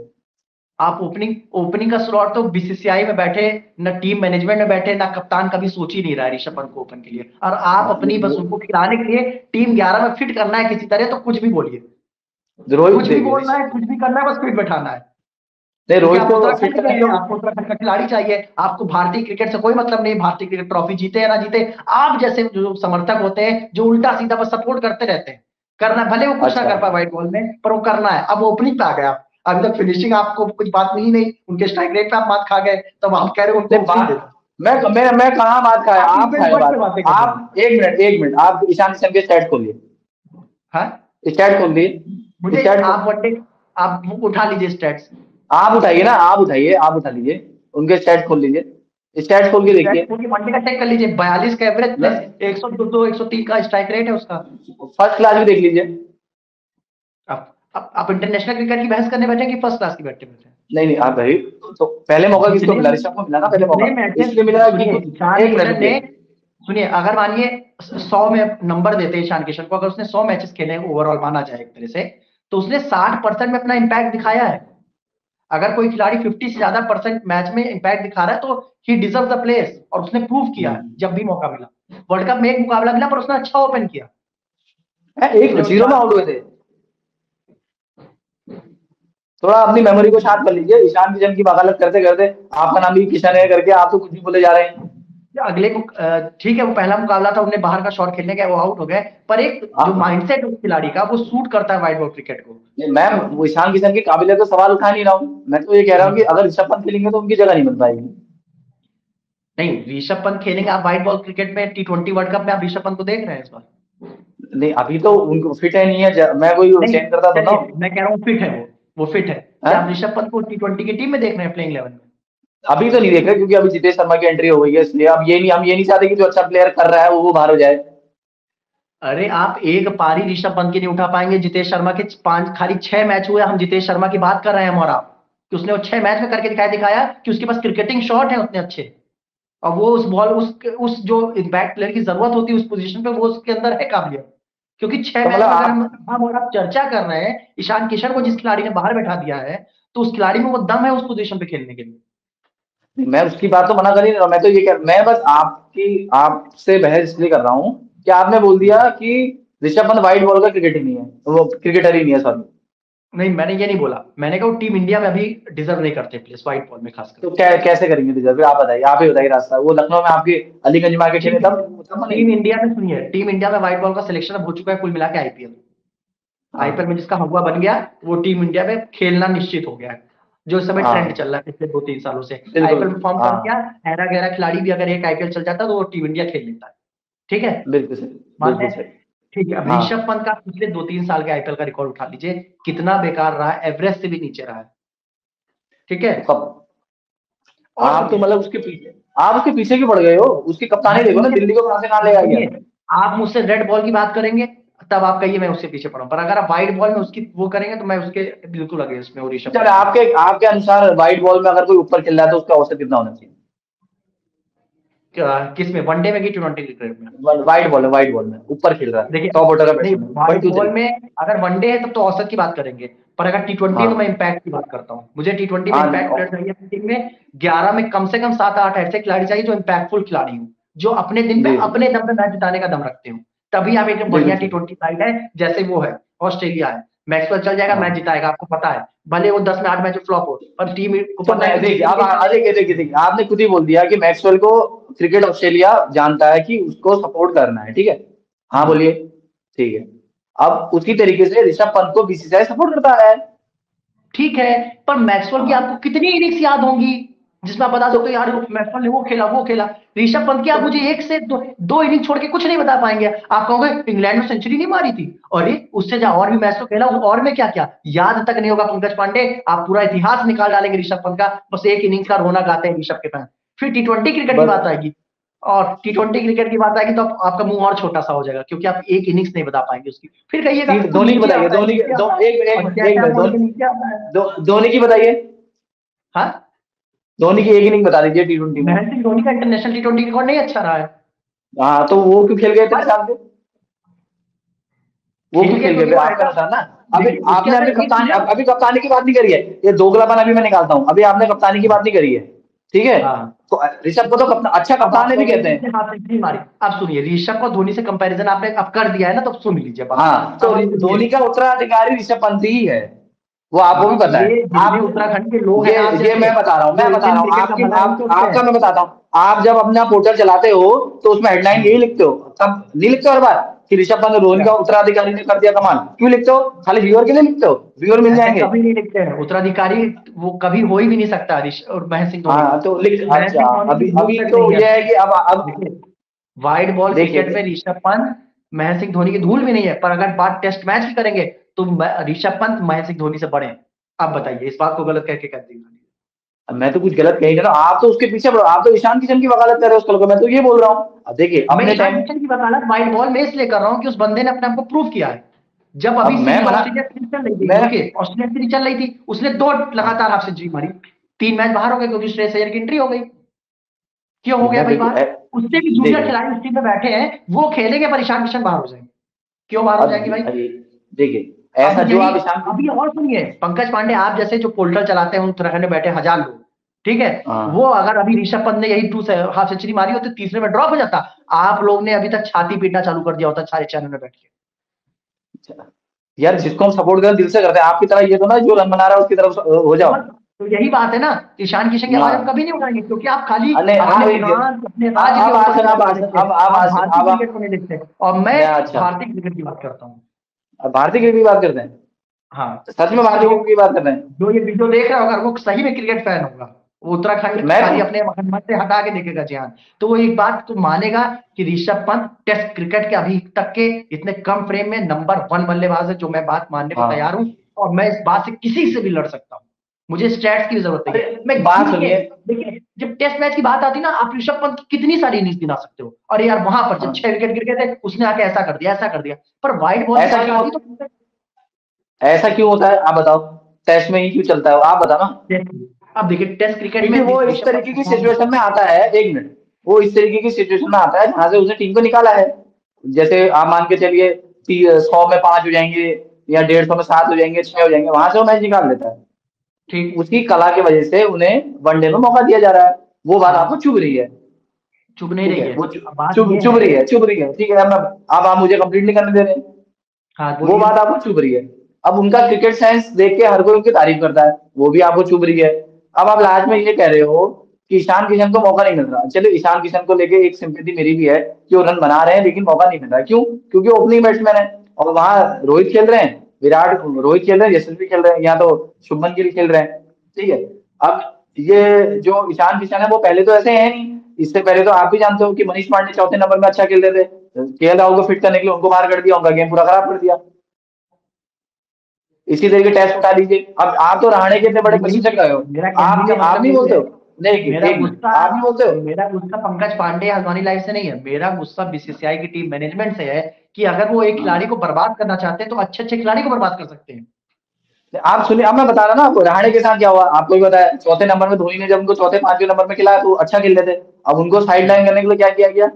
आप ओपनिंग ओपनिंग का स्लॉट तो बीसीसीआई में बैठे, न टीम मैनेजमेंट में बैठे, ना कप्तान कभी सोच ही नहीं रहा है ऋषभ पंत को ओपन के लिए, और आप हाँ, अपनी बस उनको खिलाने के लिए टीम 11 में फिट करना है किसी तरह, तो कुछ भी बोलिए, रोहित कुछ भी देखिए बोलना है, कुछ भी करना है, बस फिट बैठाना है। नहीं, क्योंकि रोहित आप को उत्तराखंड फिट के करने हैं, के लिए आपको उत्तराखंड का खिलाड़ी चाहिए, आपको भारतीय क्रिकेट से कोई मतलब नहीं, भारतीय क्रिकेट ट्रॉफी जीते या ना जीते, आप जैसे जो समर्थक होते हैं जो उल्टा सीधा बस सपोर्ट करते रहते हैं, करना भले वो कुछ ना अच्छा, कर पाए व्हाइट बॉल में, पर वो करना है। अब ओपनिंग पे आ गए आप, अभी तक फिनिशिंग आपको कुछ बात मिली नहीं, उनके स्ट्राइक रेट पे आप मात खा गए, तब आप कह रहे हो उनको नहीं ओपनिंग दे बात, दो। मैं कहाँ बात खाया, आप आप इवेंट खाए वर्क पे बात। बातें कर रहे हैं। आप एक मिनट, आप ईशान किशन के स्टैट खोलिए, हाँ, स्टैट खोल दिए, मुझे स्टैट आप वनडे, आप उठा लीजिए स्टैट्स, आप उठाइए ना, आप उठाइए, आप उठा लीजिए, उनके स्टैट खोल लीजिए, स्टैट खोल के स्टैट्स देखिए। पूरी वनडे का चेक कर लीजिए, 42 का एवरेज प्लस न- 102 103 का स्ट्राइक रेट है उसका। फर्स्ट क्लास भी देख लीजिए। आप इंटरनेशनल क्रिकेट की बहस करने बैठे कि फर्स्ट क्लास की बैठे बैठे? नहीं नहीं, आप भाई, तो पहले मौका किसको जितने मिला? ऋषभ को मिला ना पहले जितने मौका, मैचेस, इसलिए मिला कि सुनिए, ईशान एक मिनट किशन ने रुकिए। सुनिए, अगर मानिए 100 में नंबर देते ईशान किशन को, अगर उसने 100 मैचेस खेले ओवरऑल माना जाए एक तरह से, तो उसने 60% में अपना इम्पैक्ट दिखाया है। अगर कोई खिलाड़ी 50 से ज्यादा परसेंट मैच में इम्पैक्ट दिखा रहा है तो ही डिजर्व द प्लेस, और उसने प्रूव किया है जब भी मौका मिला। वर्ल्ड कप में एक मुकाबला मिला पर उसने अच्छा ओपन किया। एक उसने 0 में आउट हुए थे। थोड़ा अपनी मेमोरी को शार्प कर लीजिए। ईशान किशन की वकालत करते करते आपका नाम भी किशन है करके आप तो कुछ भी बोले जा रहे हैं। अगले को ठीक है, वो पहला मुकाबला था, उन्हें बाहर का शॉट खेलने गया, वो आउट हो गए, पर एक जो आप माइंडसेट उस खिलाड़ी का वो सूट करता है वाइड बॉल क्रिकेट को। मैं वो ईशान किशन की काबिलियत तो सवाल उठा नहीं रहा हूँ, मैं तो ये कह रहा हूँ कि अगर ऋषभ पंत खेलेंगे तो उनकी जगह नहीं बन पाएगी। नहीं, ऋषभ पंत खेलेंगे, आप वाइट बॉल क्रिकेट में T20 वर्ल्ड कप में आप ऋषभ पंत को देख रहे हैं इस बार? नहीं अभी तो उनको फिट है नहीं है, मैं कोई नहीं, चेंज करता तो ना। चलिए मैं कह रहा हूँ फिट है वो फिट है। क्या आप हैं? ऋषभ पंत को T20 की टीम में देख रहे हैं, प्लेइंग 11 में? अभी तो नहीं देख रहे क्योंकि अभी जितेश शर्मा की एंट्री हो गई है, इसलिए अब ये नहीं, हम ये नहीं चाहते कि जो अच्छा प्लेयर कर रहा है वो बाहर हो जाए। अरे आप एक पारी ऋषभ पंत की नहीं उठा पाएंगे। जितेश शर्मा के पांच, खाली 6 मैच हुए, हम जितेश शर्मा की बात कर रहे हैं हम और आप, कि उसने वो 6 मैच में करके दिखाया कि उसके पास क्रिकेटिंग शॉट है उतने अच्छे, और वो उस बॉल उस जो इम्पैक्ट प्लेयर की जरूरत होती है उस पोजीशन पे, वो उसके अंदर है काबिलियत। क्योंकि छह तो मैच मतलब में अगर आप, हम और आप चर्चा कर रहे हैं ईशान किशन को, जिस खिलाड़ी ने बाहर बैठा दिया है, तो उस खिलाड़ी में वो दम है उस पोजीशन पे खेलने के लिए। मैं उसकी बात तो मना कर ही नहीं रहा हूं, मैं तो ये कह, मैं बस आपसे बहस इसलिए कर रहा हूँ कि आपने बोल दिया कि ऋषभ पंत व्हाइट बॉल का क्रिकेट ही नहीं है, वो क्रिकेटर ही नहीं है सॉरी। नहीं, मैंने ये नहीं बोला, मैंने कहा टीम इंडिया में अभी डिजर्व नहीं करते प्लेस व्हाइट बॉल में खासकर। तो कैसे करेंगे डिजर्व, आप बताइए, आप ही बताइए रास्ता। वो लखनऊ में आपके अलीगंज में आके खेले ठीक है, तब नहीं। टीम इंडिया में सुनिए, टीम इंडिया में व्हाइट बॉल का सिलेक्शन अब हो चुका है कुल मिला के आईपीएल। आईपीएल हाँ में जिसका हवा बन गया वो टीम इंडिया में खेलना निश्चित हो गया है, जो इस समय ट्रेंड हाँ चल रहा है पिछले 2-3 सालों से। बिल्कुल। आईपीएल में फॉर्म कर हाँ दिया, ऐरा गैरा खिलाड़ी भी अगर एक आईपीएल चल जाता है तो वो टीम इंडिया खेल लेता है। ठीक है, बिल्कुल सही। मानते बिल्कुल हैं। सही। ठीक है, अब हाँ ऋषभ पंत का पिछले 2-3 साल के आईपीएल का रिकॉर्ड उठा लीजिए, कितना बेकार रहा है, एवरेज से भी नीचे रहा है। ठीक है, तो कब, और आप तो सुनिए, मतलब उसके पीछे, आप उसके पीछे क्यों पड़ गए हो? उसकी कप्तानी मैं देखो ना, पीछे, दिल्ली को कहां से कहां ले आ गया। सुनिए, आप मुझसे रेड बॉल की बात करेंगे तब आप कहिए मैं उससे पीछे पड़ा हूं, पर अगर आप व्हाइट बॉल में उसकी वो करेंगे तो मैं उसके बिल्कुल अगेंस्ट में हूँ ऋषभ चल पंत के। आपके आपके अनुसार व्हाइट बॉल में अगर कोई ऊपर खेल रहा है तो उसका औसत कितना होना चाहिए? किस में, वनडे में कि T20 क्रिकेट में? व्हाइट बॉल में ऊपर खेल रहा है, देखिए, टॉप ऑर्डर का नहीं, बैट्समैन वही व्हाइट तो बॉल चाहिए। में अगर वनडे है तब तो औसत की बात करेंगे, पर अगर T20 है तो मैं हाँ इम्पैक्ट की बात करता हूँ। मुझे T20 में हाँ इम्पैक्ट प्लेयर चाहिए अपनी टीम में, 11 में कम से कम 7-8 ऐसे खिलाड़ी चाहिए जो इम्पैक्टफुल खिलाड़ी हो, जो अपने दिन पे जी जी अपने दम पे मैच जिताने का दम रखते हो। तभी आप एक बढ़िया बिल्कुल सही। T20 साइड है, जैसे वो है ऑस्ट्रेलिया है। मैक्सवेल चल जाएगा, मैच हाँ जिताएगा, आपको पता है, भले वो 10 में 8 मैच फ्लॉप हो, पर टीम को तो पता है मैं कि देखिए, अब जीतेंगे देखिए जीतेंगे। देखिए देखिए आपने खुद ही बोल दिया कि मैक्सवेल को क्रिकेट ऑस्ट्रेलिया जानता है कि उसको सपोर्ट करना है, ठीक है। हाँ हम्म, बोलिए। ठीक है। अब उसी तरीके से ऋषभ पंत को बीसीसीआई सपोर्ट करता है। ठीक है, पर मैक्सवेल की आपको हाँ कितनी इनिंग्स याद होंगी जिसमें आप बता तो सकते हो यार मैक्सवेल ने वो खेला वो खेला? ऋषभ पंत की तो आप मुझे एक से दो इनिंग छोड़ के कुछ नहीं बता पाएंगे। आप कहोगे इंग्लैंड में सेंचुरी नहीं मारी थी, अरे उससे जा और भी मैच तो खेला, और में क्या क्या याद तक नहीं होगा पंकज पांडे। आप पूरा इतिहास निकाल डालेंगे ऋषभ पंत का, बस एक इनिंग्स का रोना गाते हैं ऋषभ के फैन। फिर T20 क्रिकेट की बस बात आएगी, और T20 क्रिकेट की बात आएगी तो आपका मुंह और छोटा सा हो जाएगा, क्योंकि आप एक इनिंग्स नहीं बता पाएंगे उसकी, फिर कहिएगा वो धोनी की नीचे बताइए, आता है धोनी नीचे दो, आता है, एक और एक जैसे एक आप मिनट बोलेंगे नीचे आता है। धोनी की बताइए। हाँ, धोनी की एक इनिंग बता दीजिए T20 में। महेंद्र सिंह धोनी का इंटरनेशनल T20 रिकॉर्ड नहीं अच्छा रहा है, हाँ तो वो क्यों खेल गए इतने पर साल से? वो खेल क्यों गए खेल गए क्योंकि फिर वो आपका ऐसा, अनुसार ना। अभी देखिए उसके आपने अंदर अभी एक कप्तानी, चीज है। अभी कप्तानी की बात नहीं करी है, ये दोगलापन अभी मैं निकालता हूँ, अभी आपने कप्तानी की बात नहीं करी है, ठीक है। हाँ, तो ऋषभ को तो कप्तान, अच्छा अब आप कप्तान है भी कहोगे कहते कि हैं। इसने हाफ सेंचुरी मारी। अब सुनिए, ऋषभ को धोनी से कंपैरिजन आपने अब कर दिया है ना, तो सुन लीजिए बात। हाँ तो अब आप सुनिए, धोनी का उत्तराधिकारी ऋषभ पंत ही है, वो आपको भी पता ये है। दिल्ली आप उत्तराखंड के लोग हैं आप ये जैसे, मैं बता रहा हूँ, जो मैं बता इंडियन रहा हूँ क्रिकेट का आपकी भला नहीं सोचते आपका हैं। मैं बताता हूँ। आप जब अपना पोर्टल चलाते हो तो उसमें हेडलाइन यही हम्म, लिखते हो, तब नहीं लिखते हो हर बार कि ऋषभ पंत धोनी क्या? का उत्तराधिकारी ने कर दिया कमाल, क्यों लिखते हो? खाली व्यूअर के लिए लिखते हो? व्यूअर मिल ऐसे जाएंगे। कभी नहीं लिखते हैं उत्तराधिकारी, वो कभी हो ही भी नहीं सकता ऋषभ और महेंद्र सिंह धोनी हाँ का। तो लिख, महेंद्र अच्छा सिंह धोनी की अभी भूल अभी तक तो नहीं है। ये है कि अब देखिए, वाइड बॉल क्रिकेट देखिए, में ऋषभ पंत महेंद्र सिंह धोनी की धूल भी नहीं है, पर अगर बात टेस्ट मैच की करेंगे तो ऋषभ पंत महेंद्र सिंह धोनी से बड़े हैं। आप बताइए, इस बात को गलत करके कर दी। मैं तो कुछ गलत कह ही नहीं रहा हूँ, आप तो उसके पीछे पड़ो, आप तो ईशान किशन की वकालत कर रहे हो उसको, मैं तो ये बोल रहा हूँ। अब देखिए मैं अपने ईशान टाइम, किशन की वकालत वाइड बॉल में इसलिए कर रहा हूँ कि उस बंदे ने अपने आप को प्रूव किया है। जब अब अभी मैं सीरीज मना, ऑस्ट्रेलिया सीरीज चल रही थी, मैं, रुके, ऑस्ट्रेलिया सीरीज चल रही थी, उसने 2 लगातार हाफ सेंचुरी मारी, 3 मैच बाहर हो गए क्योंकि श्रेयस अय्यर की एंट्री हो गई। क्यों हो गया भाई बिल्कुल बात? उससे भी जूनियर देखिए खिलाड़ी उस टीम में बैठे हैं, वो खेलेंगे पर ईशान किशन बाहर हो जाएंगे। क्यों बाहर हो अब जाएंगे भाई? अरे देखिए अब ऐसा जो यही, आप ईशान अभी और सुनिए, पंकज पांडे आप जैसे जो पोर्टल चलाते हैं उत्तराखंड में बैठे हजार लोग, ठीक है, वो हाँ अगर अभी ऋषभ पंत ने यही हाफ सेंचुरी मारी होती, तीसरे में ड्रॉप हो जाता, आप लोग ने अभी तक छाती पीटना चालू कर दिया होता सारे चैनल में बैठ के। यार, जिसको हम सपोर्ट करें दिल से करते हैं, आपकी तरह ये तो ना जो रन बना रहा है उसकी तरफ हो जाओ। तो यही बात है ना, ईशान किशन की आवाज हम हाँ कभी नहीं उठाएंगे, क्योंकि आप खाली अरे अपने आप प्रांत, अपने राज्य के आप ऊपर आज क्रिकेट आप को आज देखते अब हैं, आप आप आज भारतीय अब क्रिकेट को नहीं देखते, और मैं मैं अच्छा भारतीय क्रिकेट की बात करता हूँ। अब भारतीय क्रिकेट की बात करते हैं। हाँ, सच में भारतीय क्रिकेट की बात कर रहे हैं। जो ये वीडियो देख रहा होगा वो सही में क्रिकेट फैन होगा, वो उत्तराखंड की मैं खाली तो अपने मन से हटा के देखेगा जी हाँ। तो वो एक बात तो मानेगा कि ऋषभ पंत टेस्ट क्रिकेट के अभी तक के इतने कम फ्रेम में नंबर 1 बल्लेबाज है, जो मैं बात मानने को तैयार हाँ हूँ, और मैं इस बात से किसी से भी लड़ सकता हूँ। मुझे स्टैट्स की जरूरत नहीं अरे है, मैं बात गिन के, सुनिए। देखिए जब टेस्ट मैच की बात आती है ना, आप ऋषभ पंत की कितनी सारी इनिंग्स गिना सकते हो, और यार वहां पर जब हाँ, 6 विकेट गिर गए थे उसने आके ऐसा कर दिया, ऐसा कर दिया, पर व्हाइट बॉल की ऐसा बात क्यों आती तो ऐसा क्यों होता है आप बताओ। टेस्ट में ही क्यों चलता है आप बताओ ना। अब देखिए टेस्ट क्रिकेट में क्योंकि वो इस ऋषभ तरीके की पंत, सिचुएशन में आता है, एक मिनट, वो इस तरीके की सिचुएशन में आता है जहां से उसने टीम को निकाला है। जैसे आप मान के चलिए 100 में 5 हो जाएंगे या 150 में 7 हो जाएंगे, 6 हो जाएंगे, वहां से वो मैच निकाल लेता है। ठीक, उसकी कला की वजह से उन्हें वनडे में मौका दिया जा रहा है। वो बात आपको हाँ, चुभ रही है। चुभ नहीं ठीक रही है, है। वो अब बात ये चुभ रही है, है, चुभ रही है, ठीक है। अब आप मुझे कंप्लीट नहीं करने दे रहे हैं। हाँ वो बोलिए। बात आपको चुभ रही है। अब उनका क्रिकेट सेंस देख के हर कोई उनकी तारीफ करता है, वो भी आपको चुभ रही है। अब आप लास्ट में ये कह रहे हो कि ईशान किशन को मौका नहीं मिल रहा। चलो, ईशान किशन को लेके एक सिंपैथी मेरी भी है कि वो रन बना रहे हैं लेकिन मौका नहीं मिल रहा है। क्यों? क्योंकि वो ओपनिंग बैट्समैन है और वहां रोहित खेल रहे हैं, रोहित खेल रहे हैं, यशस्वी खेल रहे हैं, यहाँ तो शुभमन गिल खेल रहे हैं। ठीक है। अब ये जो ईशान किशन है वो पहले तो ऐसे है नहीं। इससे पहले तो आप भी जानते हो कि मनीष पांडे चौथे नंबर में अच्छा खेल रहे थे, केएल राहुल को फिट करने के लिए उनको बाहर कर दिया, उनका गेम पूरा खराब कर दिया। इसी तरीके टेस्ट उठा लीजिए। अब आप तो रहाणे के इतने बड़े वही प्रशंसक रहे हो। मेरा कहने का आप मतलब नहीं यही बोलते है, हो? नहीं, मेरा एक मिनट, गुस्सा आप नहीं बोलते हो? मेरा गुस्सा पंकज पांडे या हल्द्वानी लाइफ से नहीं है, मेरा गुस्सा बीसीसीआई की टीम मैनेजमेंट से है, कि अगर वो एक खिलाड़ी हाँ। को बर्बाद करना चाहते हैं तो अच्छे अच्छे खिलाड़ी को बर्बाद कर सकते हैं। आप सुनिए, अब मैं बता रहा ना आपको, रहाणे के साथ क्या हुआ आपको भी बताया। चौथे नंबर में धोनी ने जब उनको चौथे 5वें नंबर में खिलाया तो वो अच्छा खेल रहे थे। अब उनको साइड लाइन करने के लिए क्या किया गया?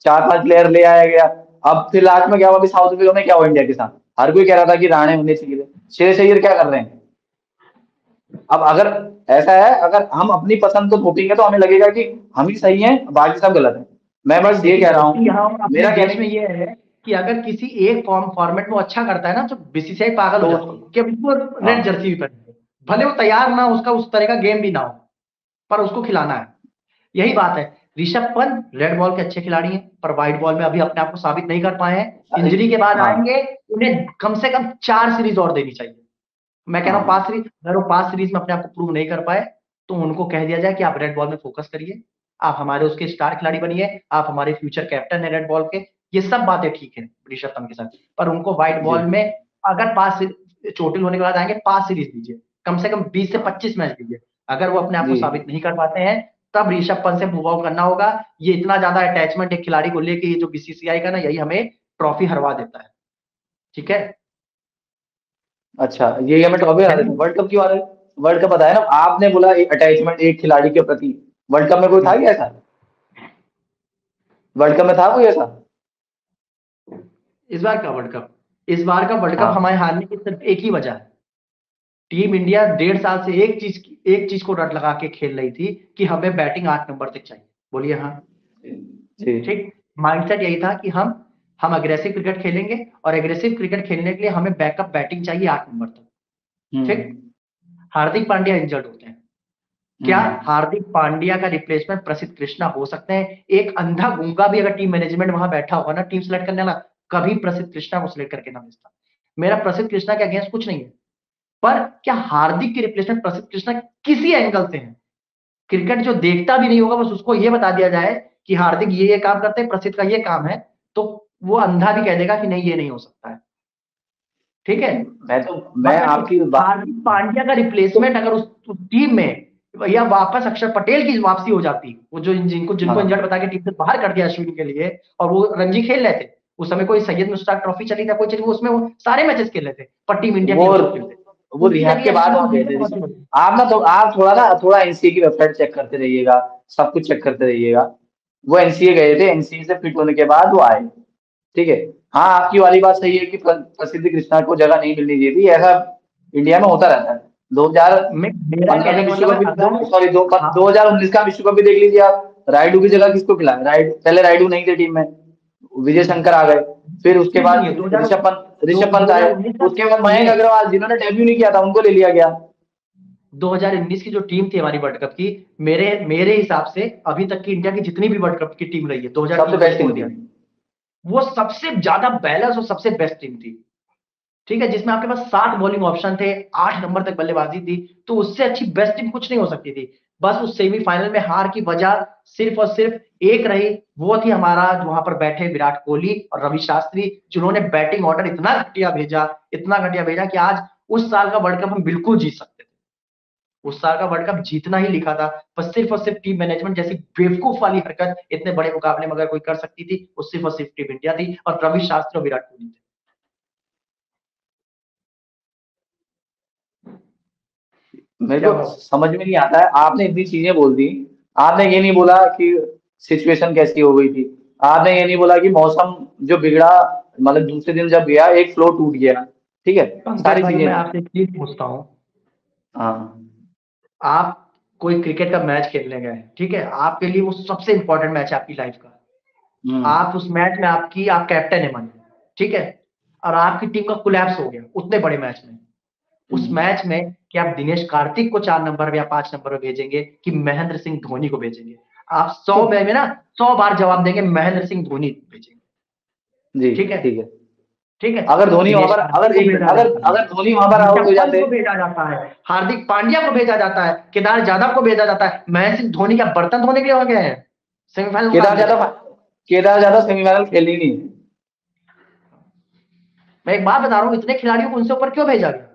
4-5 प्लेयर ले आया गया। अब फिर लास्ट में क्या हुआ? अभी साउथ अफ्रीका में क्या हुआ इंडिया के साथ? हर कोई कह रहा था कि रहाणे होने चाहिए थे। श्रेयस अय्यर क्या कर रहे हैं? अब अगर ऐसा है, अगर हम अपनी पसंद को थोपेंगे तो हमें लगेगा कि हम ही सही हैं, बाकी सब गलत है। मैं नहीं बस ये देखिए, कह रहा दोस्ती हूँ। यहाँ अपने मेरा कहने देश में ये है कि अगर किसी एक फॉर्मेट में वो अच्छा करता है ना, तो बीसीसीआई पागल हो तो जाती है कि अब इसको रेड हाँ जर्सी भी पहने, भले वो तैयार ना हो, उसका उस तरह का गेम भी ना हो, पर उसको खिलाना है। यही बात है। ऋषभ पंत रेड बॉल के अच्छे खिलाड़ी हैं, पर व्हाइट बॉल में अभी अपने आप को साबित नहीं कर पाए हैं। इंजरी के बाद हाँ आएंगे, उन्हें कम से कम 4 सीरीज और देनी चाहिए। मैं कह रहा हूँ हाँ 5 सीरीज, अगर वो 5 सीरीज में अपने आप को प्रूव नहीं कर पाए, तो उनको कह दिया जाए कि आप रेड बॉल में फोकस करिए, आप हमारे उसके स्टार खिलाड़ी बनिए, आप हमारे फ्यूचर कैप्टन है रेड बॉल के। ये सब बातें ठीक है ऋषभ पंत के साथ, पर उनको व्हाइट जी बॉल में अगर चोटिल होने के बाद आएंगे, 5 सीरीज दीजिए, कम से कम 20 से 25 मैच दीजिए। अगर वो अपने आप को जी साबित नहीं कर पाते हैं, तब ऋषभ पंत से मूव आउट करना होगा। ये इतना ज्यादा अटैचमेंट एक खिलाड़ी को लेके, ये जो बीसीसीआई का ना, यही हमें ट्रॉफी हरवा देता है। ठीक है। अच्छा, ये हमें टॉपिक आ रहे थे वर्ल्ड कप क्यों आ रहे? वर्ल्ड कप बताया ना आपने, बोला अटैचमेंट एक खिलाड़ी के प्रति। वर्ल्ड कप में कोई था क्या ऐसा? वर्ल्ड कप में था कोई ऐसा? इस बार का वर्ल्ड कप इस बार का वर्ल्ड कप हाँ हमारे हारने की सिर्फ एक ही वजह है। टीम इंडिया 1.5 साल से एक चीज को रट लगा के खेल रही थी कि हमें बैटिंग 8 नंबर तक चाहिए। बोलिए हाँ। जी। ठीक, माइंडसेट यही था कि हम अग्रेसिव क्रिकेट खेलेंगे, और एग्रेसिव क्रिकेट खेलने के लिए हमें बैकअप बैटिंग चाहिए 8 नंबर तक। ठीक। हम्म हार्दिक पांड्या इंजर्ड होते हैं, क्या हम्म हार्दिक पांड्या का रिप्लेसमेंट प्रसिद्ध कृष्णा हो सकते हैं? एक अंधा गूंगा भी अगर टीम मैनेजमेंट वहां बैठा होगा ना, टीम सेलेक्ट करने वाला, कभी प्रसिद्ध कृष्णा को सिलेक्ट करके ना भेजता। मेरा प्रसिद्ध कृष्णा के अगेंस्ट कुछ नहीं है, पर क्या हार्दिक की रिप्लेसमेंट प्रसिद्ध कृष्णा किसी एंगल से है? क्रिकेट जो देखता भी नहीं होगा, बस उसको ये बता दिया जाए कि हार्दिक ये काम करते हैं, प्रसिद्ध का ये काम है, तो वो अंधा भी कह देगा कि नहीं, ये नहीं हो सकता है। ठीक है। मैं मगर आपकी बात। हार्दिक पांड्या का तो रिप्लेसमेंट अगर उस टीम में, या वापस अक्षर पटेल की वापसी हो जाती, वो जो जिनको जिनको हाँ इंजर्ड बता के टीम से बाहर कर दिया अश्विन के लिए, और वो रणजी खेल रहे थे उस समय, कोई सैयद मुश्ताक ट्रॉफी चली था, कोई चली, वो उसमें वो सारे मैचेस खेल रहे थे, पर टीम इंडिया के वो लिए वो खेलते थे। वो उनकी रिहैब जगह के बाद अश्विन को वहां गए जीतने थे बहुत ऋषभ। जरूरी आप थोड़ा ना, थोड़ा एनसीए की वेबसाइट चेक करते रहिएगा, सब कुछ चेक करते रहिएगा। वो एनसीए गए थे, एनसीए से फिट होने के बाद वो आए। ठीक है। हाँ, आपकी वाली बात सही है कि प्रसिद्ध कृष्णा को जगह नहीं मिलनी चाहिए थी, ऐसा इंडिया में होता रहता है। मेरा 2015 का कहने का विश्व मतलब कप है भी, अगर, सॉरी, हाँ 2019 का विश्व कप भी देख लीजिए आप। रायडू की जगह किसको खिलाया? पहले रायडू नहीं थे टीम में, विजय शंकर आ गए। फिर उसके सिर्फ नहीं है बाद 2000, ऋषभ पंत दो आए। हजार उन्नीस का, उसके बाद मयंक सुनिए, अग्रवाल, जिन्होंने डेब्यू नहीं किया था, उनको ले लिया गया। 2019 की जो टीम थी हमारी वर्ल्ड कप की, मेरे मेरे हिसाब से अभी तक की इंडिया की जितनी भी वर्ल्ड कप की टीम रही है सबसे 2003 को बेस्ट टीम छोड़ थी। दिया, वो सबसे ज्यादा बैलेंस और सबसे बेस्ट टीम थी। ठीक है, जिसमें आपके पास 7 बॉलिंग ऑप्शन थे, 8 नंबर तक बल्लेबाजी थी, तो उससे अच्छी बेस्ट टीम कुछ नहीं हो सकती थी। बस उस सेमीफाइनल में हार की वजह सिर्फ और सिर्फ एक रही, वो थी हमारा वहां पर बैठे विराट कोहली और रवि शास्त्री, जिन्होंने बैटिंग ऑर्डर इतना घटिया भेजा, इतना घटिया भेजा कि आज उस साल का वर्ल्ड कप हम बिल्कुल जीत सकते थे। उस साल का वर्ल्ड कप जीतना ही लिखा था, बस सिर्फ और सिर्फ टीम मैनेजमेंट जैसी बेवकूफ वाली हरकत इतने बड़े मुकाबले में अगर कोई कर सकती थी, वो सिर्फ और सिर्फ टीम इंडिया थी और रवि शास्त्री और विराट कोहली थे। मेरे क्या को हुआ? समझ में नहीं आता है, आपने इतनी चीजें बोल दी। आपने ये नहीं बोला कि सिचुएशन कैसी हो गई थी। आपने ये नहीं बोला कि मौसम जो बिगड़ा, मतलब दूसरे दिन जब गया एक फ्लो टूट गया। ठीक है। पंकज सारी भाई, चीजें मैं नहीं। आपसे एक चीज पूछता हूँ। हाँ। आप कोई क्रिकेट का मैच खेलने गए, ठीक है, आपके लिए वो सबसे इंपॉर्टेंट मैच है आपकी लाइफ का। हम्म। आप उस मैच में, आप कैप्टन है मान, ठीक है, और आपकी टीम का कोलैप्स हो गया उतने बड़े मैच में। उस हम्म। मैच में क्या आप दिनेश कार्तिक को 4 नंबर या 5 नंबर में भेजेंगे कि महेंद्र सिंह धोनी को भेजेंगे? आप 100 में ना 100 बार जवाब देंगे महेंद्र सिंह धोनी भेजेंगे। जी। ठीक है, ठीक है। ठीक है। अगर धोनी वहां दिनेश पर, कार्तिक को भेजा अगर जाता है, अगर धोनी वहां पर आउट हो ऋषभ पंत जाते। को भेजा जाता है, हार्दिक पांड्या को भेजा जाता है, केदार जाधव को भेजा जाता है, महेंद्र सिंह धोनी क्या बर्तन धोने के लिए हो गए हैं सेमीफाइनल केदार मुकाबले में? जाधव केदार जाधव सेमीफाइनल खेली नहीं। मैं एक बात बता रहा हूँ, इतने खिलाड़ियों को उनसे ऊपर क्यों भेजा गया?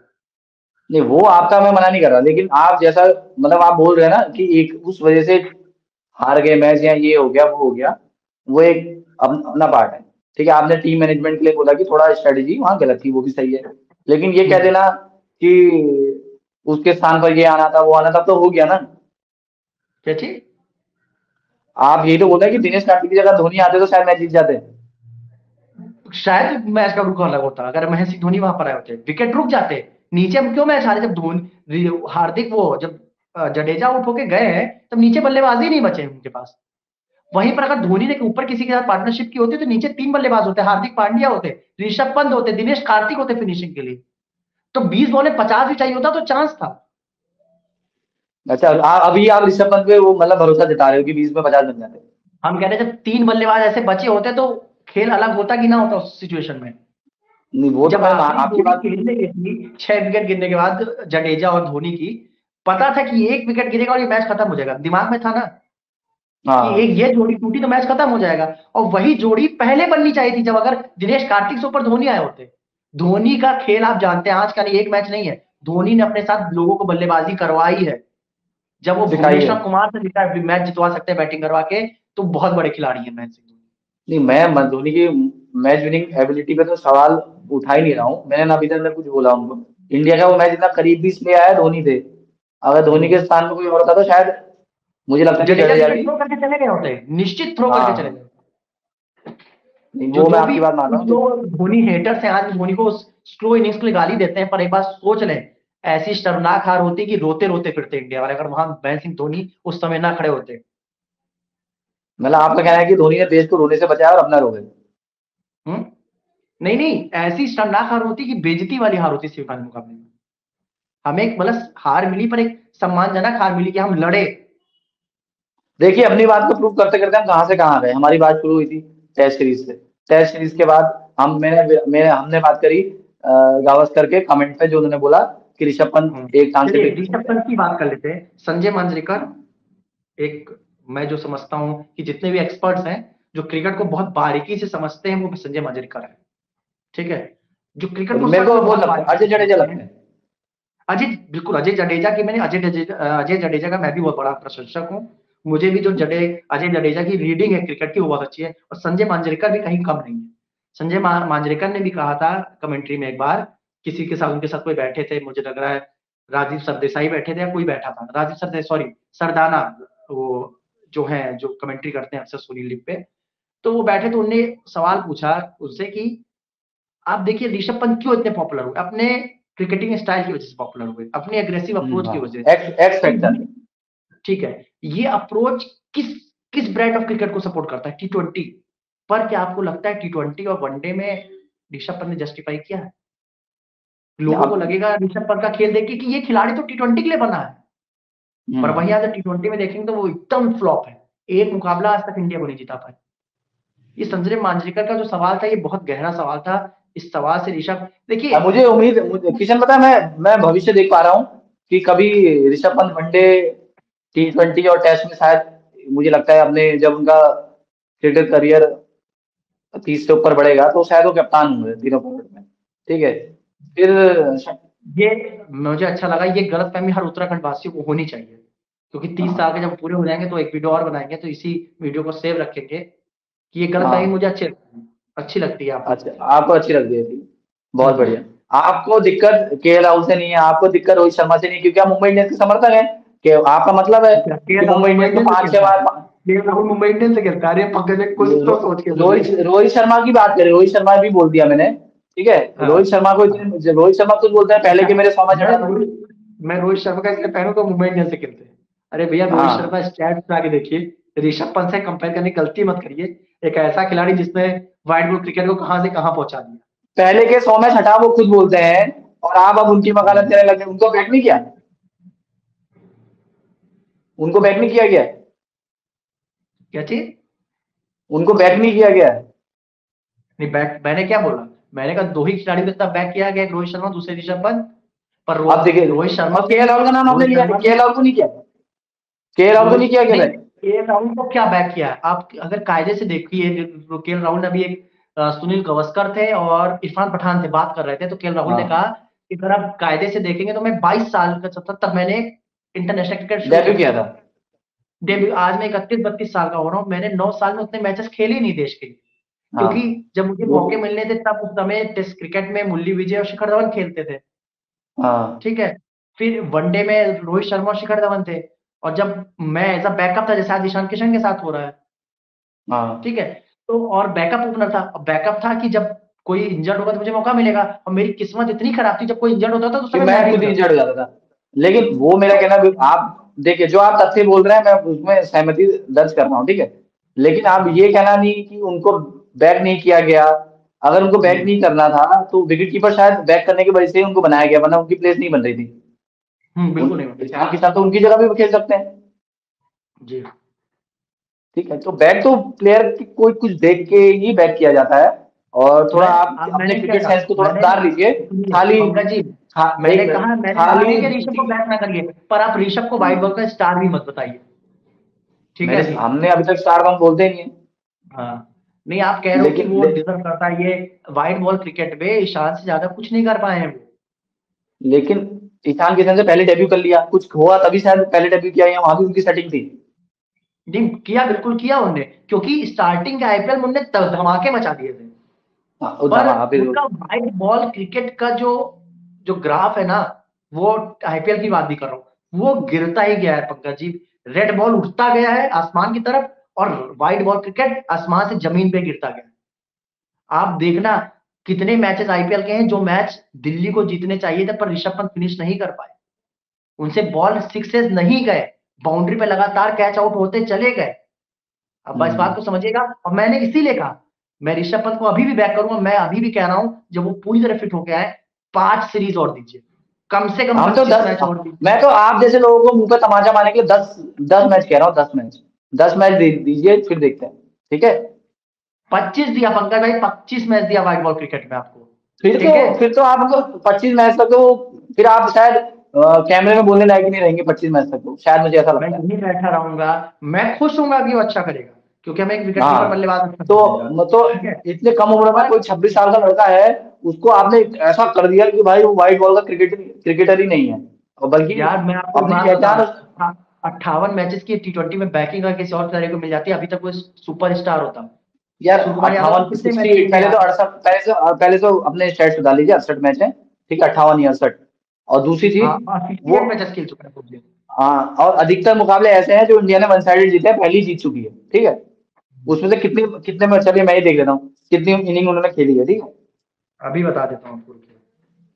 नहीं, वो आपका मैं मना नहीं कर रहा, लेकिन आप जैसा, मतलब आप बोल रहे हैं ना कि एक उस वजह से हार गए मैच, या ये हो गया वो हो गया। वो एक अपना पार्ट है। ठीक है। आपने टीम मैनेजमेंट के लिए बोला कि थोड़ा स्ट्रेटेजी वहां गलत थी, वो भी सही है। लेकिन ये कह हम्म। देना कि उसके स्थान पर ये आना था वो आना था, तो हो गया ना। क्या चीज? आप यही तो बोल रहे हैं कि दिनेश कार्तिक की जगह धोनी आते तो शायद मैच जीत जाते। शायद मैच का रुख अलग होता अगर महेंद्र सिंह धोनी वहां पर आए होते, विकेट रुक जाते। नीचे हम क्यों मैच हारे जब धोनी, हार्दिक, वो जब जडेजा आउट होके गए हैं, तब नीचे बल्लेबाजी नहीं बचे उनके पास। वहीं पर अगर धोनी ने ऊपर किसी के साथ पार्टनरशिप की होती तो नीचे 3 बल्लेबाज होते, हार्दिक पांड्या होते, ऋषभ पंत होते, दिनेश कार्तिक होते फिनिशिंग के लिए। तो 20 बॉल में 50 भी चाहिए होता तो चांस था। अच्छा, अभी आप ऋषभ पंत पे वो मतलब भरोसा जता रहे हो कि 20 में 50 बन जाते। हम कह रहे जब 3 बल्लेबाज ऐसे बचे होते तो खेल अलग होता कि ना होता उस सिचुएशन में। नहीं, वो तो जब मैं आखिरी आपकी जोड़ी बात। खेलने गई थी 6 विकेट गिरने के बाद जडेजा और धोनी की, पता था कि एक विकेट गिरेगा और ये मैच खत्म हो जाएगा, दिमाग में था ना कि एक हाँ। ये जोड़ी टूटी तो मैच खत्म हो जाएगा। और वही जोड़ी पहले बननी चाहिए थी जब अगर दिनेश कार्तिक से ऊपर धोनी आए होते। धोनी का खेल आप जानते हैं, आज का नहीं, एक मैच नहीं है, धोनी ने अपने साथ लोगों को बल्लेबाजी करवाई है। जब वो सिखाई है। भुवनेश्वर कुमार से मैच जितवा सकते हैं बैटिंग करवा के, तो बहुत बड़े खिलाड़ी हैं महेंद्र सिंह धोनी। नहीं, मैं धोनी की मैच विनिंग एबिलिटी पे तो सवाल उठा ही नहीं रहा हूँ। मैंने ना अभी तक कुछ बोला उनको। इंडिया का वो मैच इतना करीब भी इसलिए आया, धोनी थे। अगर धोनी के स्थान में कोई और था तो शायद मुझे लगता है कि जडेजा जडेजा विकेट भी। थ्रो करके चले गए होते, निश्चित थ्रो करके चले हाँ। गए। नहीं, जो वो मैं जो भी आपकी बात मान रहा कुछ हूँ लोग धोनी हेटर्स हैं, आज भी धोनी को स्लो इनिंग्स के लिए गाली देते हैं, पर एक बात सोच लें, ऐसी शर्मनाक हार होती कि रोते रोते फिरते इंडिया वाले अगर वहां महेंद्र सिंह धोनी उस समय ना खड़े होते। मतलब आपका कहना है कि धोनी ने देश को रोने से बचाया और अपना रो गए। हम्म। नहीं नहीं, ऐसी शर्मनाक हार होती कि बेइज्जती वाली हार होती सेमीफाइनल मुकाबले में। हमें एक मतलब हार मिली, पर एक सम्मानजनक हार मिली कि हम लड़े। देखिए, अपनी बात को प्रूव करते करते हम कहाँ से कहाँ आ गए। हमारी बात शुरू हुई थी टेस्ट सीरीज से। टेस्ट सीरीज के बाद हमने बात करी गावस्कर के कमेंट पे, जो उन्होंने बोला कि ऋषभ पंत एक टांग से चलिए फिट नहीं ऋषभ होते पंत हैं। की बात कर लेते हैं, संजय मांजरेकर। हाँ। एक, मैं जो समझता हूं कि जितने भी एक्सपर्ट्स हैं जो क्रिकेट को बहुत बारीकी से समझते हैं, वो संजय मांजरेकर है। ठीक है, जो क्रिकेट और को मेरे सच को में वो बहुत लगता है बारीकी अजय से जडेजा समझते लगता हैं। है। अजय, बिल्कुल अजय जडेजा की, मैंने अजय जडेजा का मैं भी बहुत बड़ा प्रशंसक हूँ। मुझे भी जो अजय जडेजा की रीडिंग है क्रिकेट की वो बहुत अच्छी है, और संजय मांजरेकर भी कहीं कम नहीं है। संजय मांजरेकर ने भी कहा था कमेंट्री में एक बार, किसी के साथ, उनके साथ कोई बैठे थे, मुझे लग रहा है राजीव सरदेसाई बैठे थे या कोई बैठा था, राजीव सरदेसाई, सॉरी, सरदाना, वो जो हैं, जो कमेंट्री करते हैं अक्सर सोनी लिव पे, तो वो बैठे तो उनने सवाल पूछा उससे कि आप देखिए ऋषभ पंत क्यों इतने पॉपुलर हुए? अपने क्रिकेटिंग स्टाइल की वजह से पॉपुलर हुए, अपनी एग्रेसिव अप्रोच की वजह से। X x factor. ठीक है, ये अप्रोच किस किस ब्रांड ऑफ क्रिकेट को सपोर्ट करता है? T20 पर। क्या आपको लगता है T20 और वनडे में ऋषभ पंत ने जस्टिफाई किया है? लोगों को लगेगा ऋषभ पंत का खेल देख के कि ये खिलाड़ी तो T20 के लिए बना है, पर वहीं अगर T20 में देखेंगे तो वो एकदम फ्लॉप है। एक मुकाबला आज तक इंडिया को नहीं जिता पाई। ये संजय मांजरेकर का जो सवाल था, ये बहुत गहरा सवाल था। इस सवाल से ऋषभ, देखिए मुझे उम्मीद, किशन पता है, मैं भविष्य देख पा रहा हूँ कि कभी ऋषभ पंत वनडे, T20 और टेस्ट में शायद मुझे लगता है अपने जब उनका क्रिकेट करियर 30 से ऊपर बढ़ेगा तो शायद वो कप्तान होंगे तीनों फॉर्मेट में। ठीक है, फिर ये मुझे अच्छा लगा। ये गलतफहमी हर उत्तराखंड वासियों को होनी चाहिए, क्योंकि 30 साल के जब पूरे हो जाएंगे तो एक वीडियो और बनाएंगे, तो इसी वीडियो को सेव रखेंगे कि ये गलतफहमी मुझे अच्छी लगती है। आपको अच्छा, आपको अच्छी लगती है थी, बहुत बढ़िया। आपको दिक्कत के राहुल से नहीं है, आपको दिक्कत रोहित शर्मा से नहीं, क्योंकि आप मुंबई इंडियंस के समर्थक हैं। कि आपका मतलब है कि मुंबई इंडियंस को 5-6 बार, राहुल मुंबई इंडियंस से खेलता है। पंकज कुछ तो सोच के रोहित शर्मा की बात करें, रोहित शर्मा भी बोल दिया मैंने, ठीक है। रोहित शर्मा को रोहित शर्मा कुछ बोलते हैं पहले कि मेरे 100 मैच हटा दो। मैं रोहित शर्मा का इसलिए फैन हूं तो मुंबई इंडियंस से खेलते हैं। अरे भैया, रोहित शर्मा स्टैट्स आके देखिए, ऋषभ पंत से कंपेयर करने की गलती मत करिए। एक ऐसा खिलाड़ी जिसने व्हाइट बॉल क्रिकेट को कहां से कहां पहुंचा दिया। पहले के 100 मैच हटा वो खुद बोलते हैं, और आप अब उनकी वकालत करने लगे। उनको बैक नहीं किया, उनको बैक नहीं किया गया। क्या चीज? उनको बैक नहीं किया गया। नहीं, बैक मैंने क्या बोला? मैंने कहा 2 ही खिलाड़ी को इतना बैक किया गया, रोहित शर्मा, दूसरे ऋषभ पंत। पर अब देखिए, रोहित शर्मा, के राहुल का नाम आपने लिया, के राहुल को नहीं किया, के राहुल को नहीं किया गया। के राहुल को क्या बैक किया है? आप अगर कायदे से देखिए, के राहुल ने अभी एक सुनील गावस्कर थे और इरफान पठान से बात कर रहे थे, तो के राहुल ने कहा कि अगर आप कायदे से देखेंगे तो मैं 22 साल का था तब मैंने इंटरनेशनल क्रिकेट डेब्यू किया था। डेब्यू। आज मैं 31-32 साल का हो रहा हूँ, मैंने 9 साल में उतने मैचेस खेले ही नहीं देश के लिए, क्योंकि जब मुझे मौके मिलने थे तब उस समय टेस्ट क्रिकेट में मुरली विजय और शिखर धवन खेलते थे। ठीक है, फिर वनडे में रोहित शर्मा और शिखर धवन थे, और जब मैं एज अ बैकअप था, जैसे आज ईशान किशन के साथ हो रहा है। ठीक है, तो और बैकअप ओपनर था। बैकअप था कि जब कोई इंजर्ड होगा तो मुझे मौका मिलेगा, और मेरी किस्मत इतनी खराब थी, जब कोई इंजर्ड होता था तो मैं खुद इंजर्ड हो जाता था। लेकिन वो मेरा कहना, आप देखिए जो आप तथ्य बोल रहे हैं मैं उसमें सहमति दर्ज कर रहा हूँ, ठीक है। लेकिन आप ये कहना नहीं कि उनको बैक नहीं किया गया। अगर उनको बैक नहीं करना था तो विकेट कीपर शायद बैक करने की वजह से उनको बनाया गया, वरना उनकी प्लेस नहीं बन रही थी। बिल्कुल नहीं, ईशान किशन तो उनकी जगह भी खेल सकते हैं जी। ठीक है, तो बैक तो प्लेयर की कोई कुछ देख के ही बैक किया जाता है। और थोड़ा आप अपने क्रिकेट सेंस को थोड़ा सुधार लीजिए। खाली मैंने कहा नहीं कि ऋषभ को बैक ना करिए, पर आप ऋषभ को व्हाइट बॉल का स्टार भी मत बताइए, ठीक है? हमने अभी तक स्टार हम बोलते नहीं है। हाँ, नहीं, आप कह रहे हो कि वो डिजर्व करता है। ये व्हाइट बॉल क्रिकेट में ईशान से ज्यादा कुछ नहीं कर पाए हैं वो। लेकिन ईशान किशन से पहले डेब्यू कर लिया, कुछ हुआ तभी शायद पहले डेब्यू किया, या वहां भी उनकी सेटिंग थी। नहीं किया, बिल्कुल किया उन्होंने, क्योंकि स्टार्टिंग के आईपीएल में उन्होंने धमाके मचा दिए थे। पर उनका व्हाइट बॉल क्रिकेट का जो जो ग्राफ है ना, वो आईपीएल की बात नहीं कर रहा हूँ, वो गिरता ही गया है पंकज जी। रेड बॉल उठता गया है आसमान की तरफ, और व्हाइट बॉल क्रिकेट आसमान से जमीन पे गिरता गया। आप देखना कितने मैचेस आईपीएल के हैं जो मैच दिल्ली को जीतने चाहिए थे, पर ऋषभ पंत फिनिश नहीं कर पाए। उनसे बॉल सिक्सेस नहीं गए, बाउंड्री पे लगातार कैच आउट होते चले गए। अब इस बात को समझिएगा, और मैंने इसीलिए कहा मैं ऋषभ पंत को अभी भी बैक करूंगा। मैं अभी भी कह रहा हूं जब वो पूरी तरह फिट होके आए, 5 सीरीज और दीजिए, कम से कम 25 मैच और दीजिए। मैं तो आप जैसे लोगों को मुंह पे तमाचा मारने के लिए 10 मैच कह रहा हूँ, 10 मैच दीजिए, फिर देखते हैं, ठीक है। 25 दिया पंकज भाई, 25 मैच दिया व्हाइट बॉल क्रिकेट में आपको। फिर तो आपको 25 मैच तक तो फिर आप शायद कैमरे में बोलने लायक नहीं रहेंगे 25 मैच तक, तो शायद मुझे ऐसा लगता है। मैं यहीं बैठा रहूंगा, मैं खुश हूंगा कि वो अच्छा करेगा, क्योंकि हमें एक विकेट कीपर बल्लेबाज तो इतने कम उम्र में कोई 26 साल का लड़का है, उसको आपने ऐसा कर दिया कि भाई वो व्हाइट बॉल का क्रिकेटर ही नहीं है, और बल्कि यार मैं आपको अपनी पहचान 58 मैचेस की T20 में बैकिंग अगर किसी और खिलाड़ी को मिल जाती है, अभी तक वो सुपरस्टार होता। यार 58 पहले तो 68, पहले तो अपने स्टैट्स बता लीजिए। 68 मैच है, ठीक है, 58 या 68। और दूसरी चीज हाँ, वो 68 मैचेस खेल चुका है कुबले। हाँ, और अधिकतर मुकाबले ऐसे हैं जो इंडिया ने वन साइडेड जीते हैं, पहली जीत चुकी है, ठीक है। उसमें से कितने कितने मैच, चलिए मैं ही देख लेता हूँ कितनी इनिंग उन्होंने खेली है, ठीक है। अभी बता देता हूँ आपको।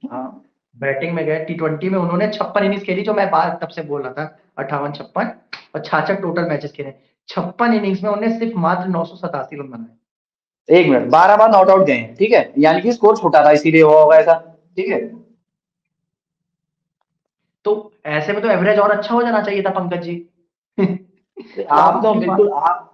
हाँ, बैटिंग में गए T20 में उन्होंने 56 इनिंग्स खेली, जो मैं बात तब से बोल रहा था, 58 56, और 66 टोटल मैचेस खेले। 56 इनिंग्स में उन्होंने सिर्फ मात्र 987 रन बनाए। 1 मिनट, 12 बार नॉट आउट गए हैं, ठीक है, यानी कि स्कोर छोटा था इसीलिए हुआ होगा ऐसा, ठीक है। तो ऐसे में तो एवरेज और अच्छा हो जाना चाहिए था पंकज जी। तो आप आप तो अपनी बात। बिल्कुल, आप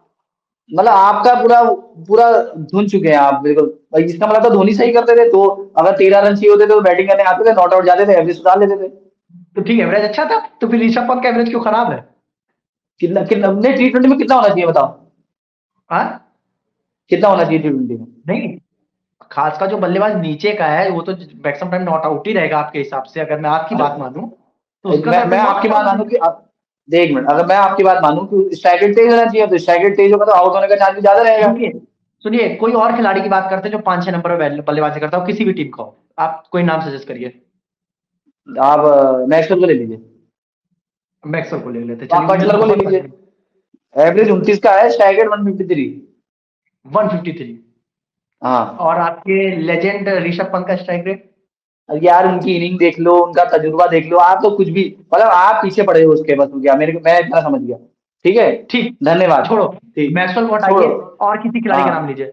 मतलब आपका पूरा पूरा धुन चुके हैं आप बिल्कुल भाई। इसका मतलब तो धोनी सही करते थे, तो अगर 13 रन चाहिए होते थे तो बैटिंग करने आते थे, नॉट आउट जाते थे, एवरेज सुधार लेते थे। तो ठीक, एवरेज अच्छा था, तो फिर ऋषभ पंत का एवरेज क्यों खराब है? कितना कितना नहीं, T20 में कितना होना चाहिए बताओ, हाँ, कितना होना चाहिए T20 में? नहीं, खास का जो बल्लेबाज नीचे का है वो तो मैक्सिमम टाइम नॉट आउट ही रहेगा आपके हिसाब से, अगर मैं आपकी बात मानूं तो उसका तो मैं एवरेज बहुत आपकी अच्छा बात होना मानूं चाहिए। कि आप, एक मिनट, अगर मैं आपकी बात मानूं कि स्ट्राइक रेट तेज होना चाहिए, तो स्ट्राइक रेट तेज होगा तो आउट होने का चांस भी ज्यादा रहेगा। सुनिए, सुनिए, कोई और खिलाड़ी की बात करते हैं जो 5 6 नंबर पर बल्लेबाजी करता हो, किसी भी टीम का हो, आप कोई नाम सजेस्ट करिए। आप मैक्सवेल को ले लीजिए, मैक्सवेल को ले लेते, आप चलिए, उनमें तो बटलर को ले बहुत लीजिए, सारे। एवरेज 29 का है, स्ट्राइक रेट 153। 153। हाँ, और आपके लेजेंड ऋषभ पंत का स्ट्राइक रेट? अब यार उनकी इनिंग देख लो, उनका तजुर्बा देख लो, आप तो कुछ भी, मतलब आप पीछे पड़े हो उसके, बस हो गया मेरे को, मैं इतना समझ गया, ठीक है। ठीक, धन्यवाद। छोड़ो, ठीक, मैक्सवेल को छोड़ो। हटाइए, और किसी खिलाड़ी का नाम हाँ, लीजिए।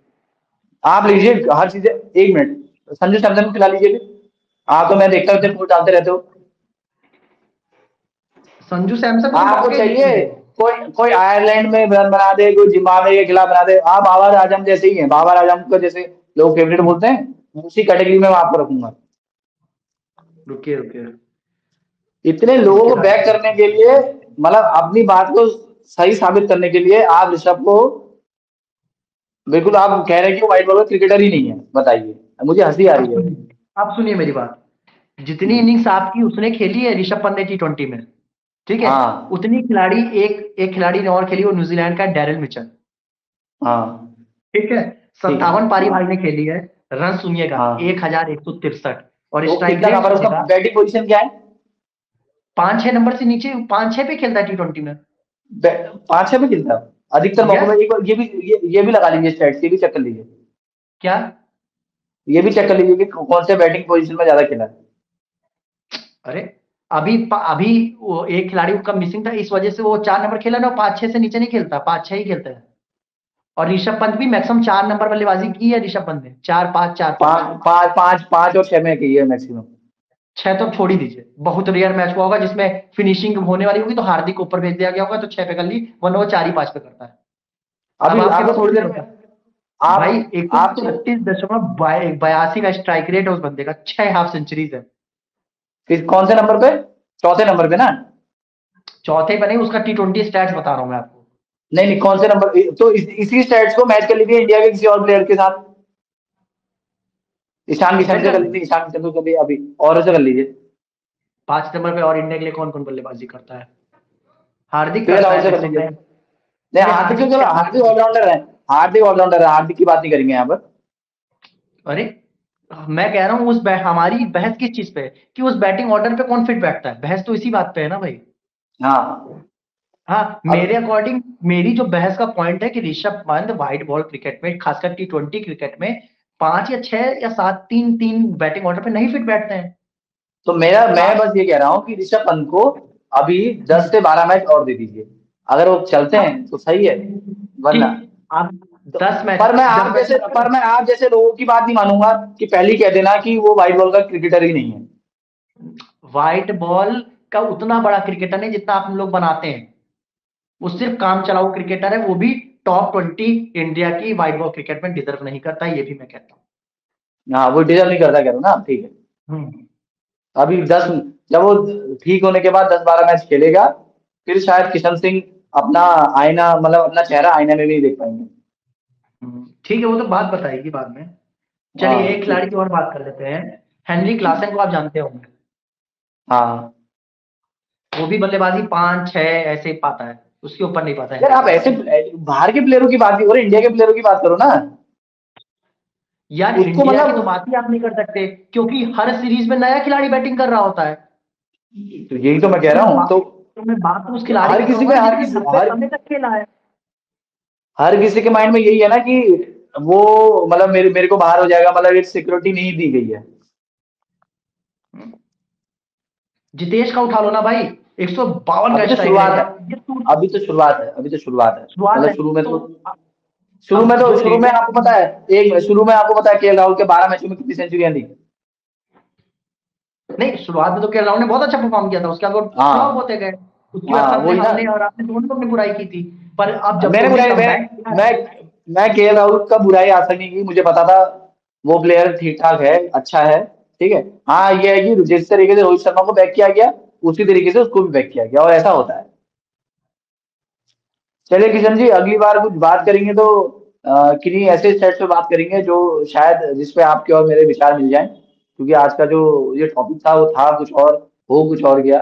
आप लीजिए हर चीज, 1 मिनट, संजू सैमसन को खिला लीजिए फिर। आप तो मैं देखता हूँ पोस्ट डालते रहते हो। संजू सैमसन को तो आपको लॉक है चाहिए इसमें। कोई कोई आयरलैंड में रन बना दे, कोई जिम्बाब्वे के खिलाफ बना दे, आप बाबर आजम जैसे ही हैं, बाबर आजम को जैसे लोग फेवरेट बोलते हैं, उसी कैटेगरी में मैं आपको रखूंगा। रुकिए, रुकिए, इतने किस लोगों को खिलाड़ी बैक को? करने के लिए, मतलब अपनी बात को सही साबित करने के लिए आप ऋषभ को, बिल्कुल आप कह रहे हैं कि वो व्हाइट बॉलर क्रिकेटर ही नहीं है, बताइए, मुझे हंसी आ अब रही है। सुनिए, अब सुनिए मेरी बात। जितनी हम्म, इनिंग्स आपकी उसने खेली है ऋषभ पंत ने T20 में, ठीक है, हाँ, उतनी खिलाड़ी, एक एक खिलाड़ी ने और खेली, वो न्यूजीलैंड का डैरिल मिचेल। हाँ, ठीक है, ठीक है, 57 पारी हाँ, भाई ने खेली है। रन सुनिएगा, हाँ, 1163, और तो स्ट्राइक कितना रेट कवर उसका, सुनिएगा। बैटिंग पोजीशन क्या है? 5 6 नंबर से नीचे, 5 6 पे खेलता है T20 में। 5 6 पे खेलता है अधिकतर मौकों में। यस। एक बार ये भी लगा लीजिए स्टैट्स, ये भी चेक कर लीजिए, क्या? ये भी चेक कर लीजिए कि कौन से बैटिंग पोजीशन में ज्यादा खेला है। अरे, अभी वो एक खिलाड़ी का मिसिंग था, इस वजह से वो 4 नंबर खेला ना, 5 6 से नीचे नहीं खेलता, 5 6 ही खेलता है। और ऋषभ पंत भी मैक्सिमम 4 नंबर बल्लेबाजी की है ऋषभ पंत ने, 4 5 4 5। 5 और 6 में की है मैक्सिमम। 6 तो छोड़ ही दीजिए, बहुत रेयर मैच हुआ होगा जिसमें फिनिशिंग होने वाली होगी तो हार्दिक को ऊपर भेज दिया गया होगा तो 6 पे कर ली, वरना वो 4 ही 5 पे करता है। अब अभी आपके आपको पास थोड़ी ऑप्शन देर में, होता है। भाई, आप एक सौ आप तो छत्तीस दशमलव बयासी का स्ट्राइक रेट है उस बंदे का, 6 हाफ सेंचुरीज है। कौन से नंबर पे? चौथे नंबर पे ना? चौथे पे नहीं, उसका T20 स्टैट्स बता रहा हूं मैं आपको। नहीं नहीं, कौन से नंबर, तो इसी स्टैट्स को मैच कर लीजिए इंडिया के किसी और प्लेयर के साथ। ईशान किशन फिर से कर कर लेंगे। लीजिए, ईशान किशन को कभी अभी और से कर लीजिए। 5 नंबर पे और इंडिया के लिए कौन कौन बल्लेबाजी करता है? हार्दिक के एल करता राहुल है से कर मैक्सिमम लीजिए। टाइम। नहीं, चलिए, हार्दिक तो हार्दिक चलो, 6 हार्दिक पे करता ऑलराउंडर है, हार्दिक ऑलराउंडर है, हार्दिक की बात नहीं करेंगे यहाँ पर। है। अरे, मैं कह रहा हूँ हमारी बहस किस चीज पे है कि उस बैटिंग ऑर्डर पे कौन फिट बैठता है, बहस तो इसी बात पे है ना भाई। हाँ, हाँ, मेरे अब अकॉर्डिंग मेरी जो बहस का पॉइंट है कि Rishabh Pant white ball cricket में, खासकर T20 क्रिकेट में, 5 या 6 या 7, 3 3 बैटिंग ऑर्डर पे नहीं फिट बैठते हैं। तो मैं आप। बस ये कह रहा हूँ कि ऋषभ पंत को अभी 10 से 12 मैच और दे दीजिए, अगर वो चलते हाँ, हैं तो सही है, वरना ठीक, आप तो, 10 मैच, पर मैं दस आप मैच जैसे मत पर करें। मैं आप जैसे लोगों की बात नहीं मानूंगा कि पहले ही कह देना कि वो व्हाइट बॉल का क्रिकेटर ही नहीं है। व्हाइट बॉल का उतना बड़ा क्रिकेटर नहीं जितना आप लोग बनाते हैं। वो सिर्फ काम चलाऊ क्रिकेटर है, वो भी टॉप 20 इंडिया की व्हाइट बॉल क्रिकेट में डिजर्व नहीं करता, ये भी मैं कहता हाँ, वो डिजर्व नहीं करता, कह रहा हूँ ना, ठीक है। हूँ। अभी 10, जब वो ठीक होने के बाद 10 12 मैच खेलेगा, फिर शायद किशन सिंह अपना आईना, मतलब अपना चेहरा आईने में भी नहीं देख पाएंगे। ठीक है, वो तो बात बताएगी बाद में। चलिए, हाँ, एक ठीक खिलाड़ी है। की और बात कर लेते हैं। हेनरी क्लासन को आप जानते होंगे। हाँ, वो भी बल्लेबाजी 5 6 ऐसे ही पाता है, उसके ऊपर नहीं पाता यार हेनरी आप ऐसे क्लासन। बाहर के प्लेयरों की बात नहीं करो, इंडिया के प्लेयरों की बात करो ना। यार, उसको इंडिया की तो मतलब, बात ही आप नहीं कर सकते, क्योंकि हर सीरीज में नया खिलाड़ी बैटिंग कर रहा होता है। तो यही तो मैं कह रहा हूँ। तो मैं बात तो उसकी लारी हर किसी में समय तक खेला है। हर किसी के माइंड में यही है ना कि वो मतलब मेरे को बाहर हो जाएगा, मतलब एक सिक्योरिटी नहीं दी गई है। जितेश का उठा लो ना भाई, 152 का अभी तो स्ट्राइक शुरुआत रेट है, है। अभी तो शुरुआत है। शुरुआत मतलब है तो अब जो शुरू में आपको पता है, शुरू में आपको पता है के राहुल के 12 मैचों में कितनी सेंचुरियां थी? नहीं, शुरुआत में तो केएल राहुल ने बहुत अच्छा परफॉर्म किया था, उसके बाद वो फ्लॉप हाँ होते गए। उसकी वजह हाँ, से हमने वही ना। हमने और आपने दोनों को अपनी बुराई की थी। पर अब जब से मैंने उसने बुराई कमबैक किया है, मैं के राहुल का बुराई आज तक नहीं की, मुझे पता था वो प्लेयर ठीक ठाक है, अच्छा है, ठीक है। हाँ, ये है कि जिस तरीके से रोहित शर्मा को बैक किया गया, उसी तरीके से उसको भी बैक किया गया, और ऐसा होता है। चलिए किशन जी, अगली बार कुछ बात करेंगे तो किन्हीं ऐसे सेट पे बात करेंगे जो शायद जिसपे आपके और मेरे विचार मिल जाएं, क्योंकि आज का जो ये टॉपिक था वो था कुछ और, हो कुछ और गया।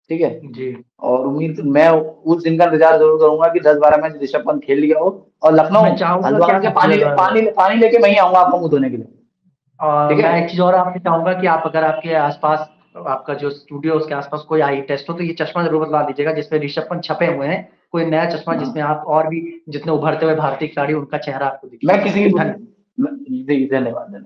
ठीक है। जी और मैं उस दिन का इंतजार जरूर करूंगा कि 10-12 मैच ऋषभ पंत खेल लिया हो, और लखनऊ मैं चाहूंगा कि हल्द्वानी से आप पानी लेके मैं ही आऊंगा आपको मुंह धोने के लिए। और ठीक मैं है। एक चीज और आपसे चाहूंगा कि आप अगर आपके आसपास, आपका जो स्टूडियो उसके आसपास कोई आई टेस्ट हो तो ये चश्मा जरूर बदला दीजिएगा जिसमें ऋषभ पंत छपे हुए हैं। कोई नया चश्मा हाँ, जिसमें आप और भी जितने उभरते हुए भारतीय खिलाड़ी उनका चेहरा आपको दिखे। मैं किसी की धन्यवाद। धन्यवाद, धन्यवाद।